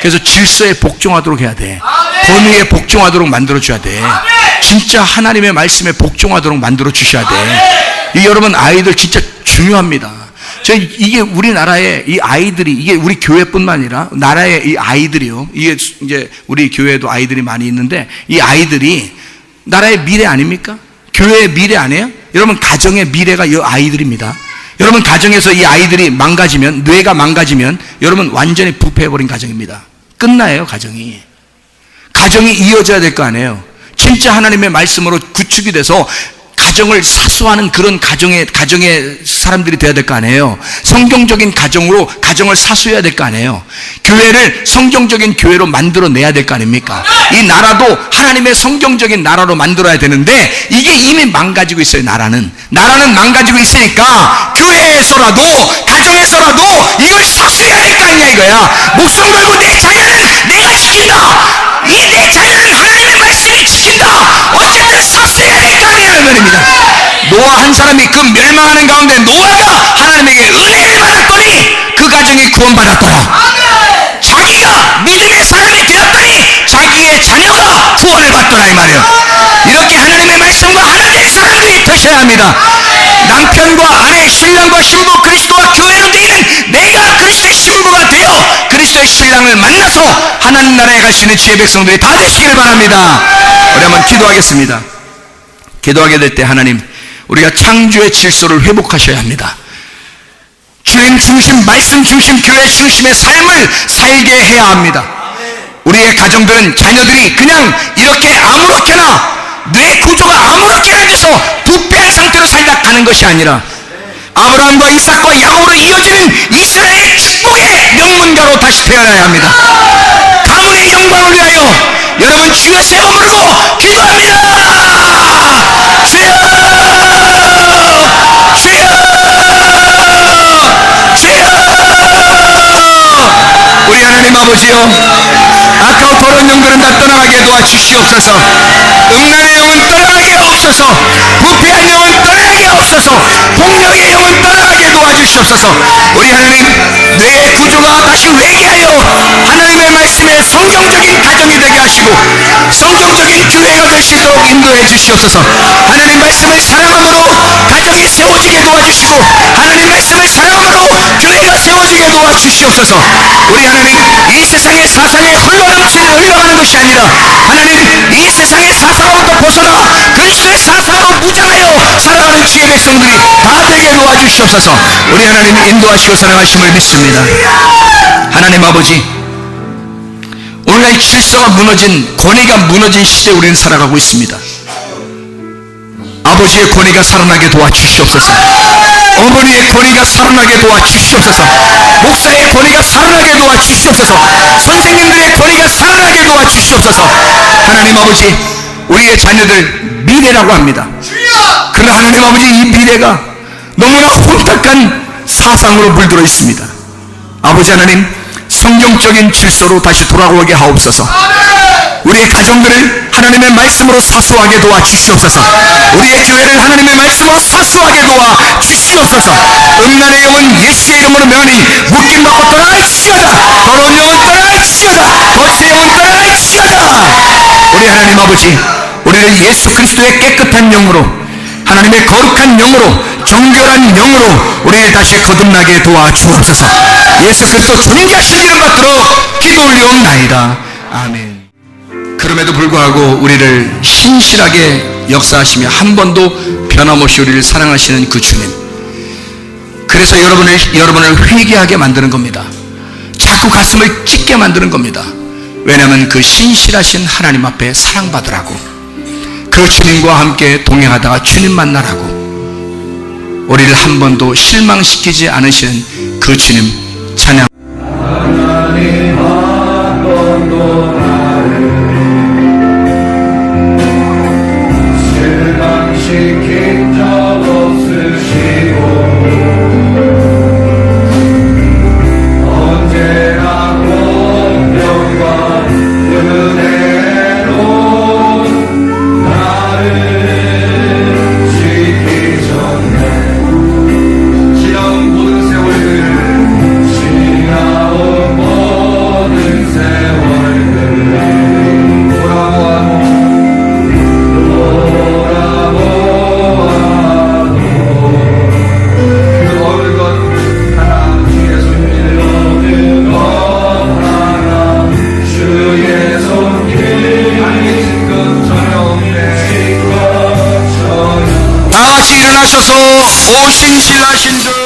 [SPEAKER 3] 그래서 질서에 복종하도록 해야 돼. 권위에 복종하도록 만들어줘야 돼. 진짜 하나님의 말씀에 복종하도록 만들어 주셔야 돼. 이 여러분 아이들 진짜 중요합니다. 이게 우리나라의 이 아이들이, 이게 우리 교회뿐만 아니라 나라의 이 아이들이요. 이게 이제 우리 교회에도 아이들이 많이 있는데 이 아이들이 나라의 미래 아닙니까? 교회의 미래 아니에요? 여러분 가정의 미래가 이 아이들입니다. 여러분 가정에서 이 아이들이 망가지면, 뇌가 망가지면 여러분 완전히 부패해버린 가정입니다. 끝나요. 가정이 이어져야 될 거 아니에요. 진짜 하나님의 말씀으로 구축이 돼서 가정을 사수하는 그런 가정의 사람들이 돼야 될 거 아니에요. 성경적인 가정으로 가정을 사수해야 될 거 아니에요. 교회를 성경적인 교회로 만들어내야 될 거 아닙니까? 이 나라도 하나님의 성경적인 나라로 만들어야 되는데 이게 이미 망가지고 있어요. 나라는 망가지고 있으니까 교회에서라도 가정에서라도 이걸 사수해야 될 거 아니냐 이거야. 목숨 걸고 내 자녀는 내가 지킨다. 내 자녀는 하나님의 말씀이 지킨다. 어쨌든 사수해야 될 거 아니에요. 말입니다. 노아 한 사람이 그 멸망하는 가운데 노아가 하나님에게 은혜를 받았더니 그 가정이 구원받았더라. 자기가 믿음의 사람이 되었더니 자기의 자녀가 구원을 받더라 이 말이에요. 이렇게 하나님의 말씀과 하나 된 사람들이 되셔야 합니다. 남편과 아내, 신랑과 신부, 그리스도와 교회로 되는 내가 그리스도의 신부가 되어 그리스도의 신랑을 만나서 하나님 나라에 갈 수 있는 주의 백성들이 다 되시기를 바랍니다. 우리 한번 기도하겠습니다. 기도하게 될 때 하나님, 우리가 창조의 질서를 회복하셔야 합니다. 주님 중심, 말씀 중심, 교회 중심의 삶을 살게 해야 합니다. 우리의 가정들은 자녀들이 그냥 이렇게 아무렇게나 뇌 구조가 아무렇게나 돼서 부패한 상태로 살다 가는 것이 아니라 아브라함과 이삭과 야곱으로 이어지는 이스라엘의 축복의 명문가로 다시 태어나야 합니다. 가문의 영광을 위하여 여러분 주여 세 번 부르고 기도합니다. 주여! 주여! 주여! 우리 하나님 아버지요, 아까운 더러운 영들은 다 떠나가게 도와주시옵소서. 음란의 영은 떠나가게 없어서, 부패한 영은 떠나가게 없어서, 폭력의 영은 떠나가게 도와주시옵소서. 우리 하나님 뇌의 구조가 다시 회개하여 하나님의 말씀에 성경적인 가정이 되게 하시고 성경적인 교회가 될 수 있도록 인도해 주시옵소서. 하나님 말씀을 사랑함으로 가정이 세워지게 도와주시고 하나님 말씀을 사랑함으로 교회가 세워지게 도와주시옵소서. 우리 하나님 이 세상의 사상에 흘러가는 것이 아니라 하나님 이 세상의 사상으로부터 벗어나 그리스도의 사상으로 무장하여 살아가는 주의 백성들이 다 되게 도와주시옵소서. 우리 하나님 인도하시고 사랑하심을 믿습니다. 하나님 아버지, 오늘날 질서가 무너진, 권위가 무너진 시대에 우리는 살아가고 있습니다. 아버지의 권위가 살아나게 도와주시옵소서. 어머니의 권위가 살아나게 도와주시옵소서. 목사의 권위가 살아나게 도와주시옵소서. 선생님들의 권위가 살아나게 도와주시옵소서. 하나님 아버지, 우리의 자녀들 미래라고 합니다. 그러나 하나님 아버지, 이 미래가 너무나 혼탁한 사상으로 물들어 있습니다. 아버지 하나님, 성경적인 질서로 다시 돌아오게 하옵소서. 우리의 가정들을 하나님의 말씀으로 사수하게 도와주시옵소서. 우리의 교회를 하나님의 말씀으로 사수하게 도와주시옵소서. 음란의 영은 예수의 이름으로 명하니 묶임받고 떠나갈지어다. 더러운 영은 떠나갈지어다. 거짓의 영은 떠나갈지어다. 우리 하나님 아버지, 우리를 예수 그리스도의 깨끗한 영으로, 하나님의 거룩한 영으로, 정결한 영으로 우리를 다시 거듭나게 도와주옵소서. 예수 그리스도 존귀하신 이름 받도록 기도 올리옵나이다. 아멘. 그럼에도 불구하고 우리를 신실하게 역사하시며 한 번도 변함없이 우리를 사랑하시는 그 주님, 그래서 여러분을 회개하게 만드는 겁니다. 자꾸 가슴을 찢게 만드는 겁니다. 왜냐하면 그 신실하신 하나님 앞에 사랑받으라고, 그 주님과 함께 동행하다가 주님 만나라고, 우리를 한 번도 실망시키지 않으시는 그 주님 찬양. 하나님 한 번도 나를 실망시킨 적 없으시고 언제나 공평과 은혜로 나를 일어나셔서 오 신실하신 주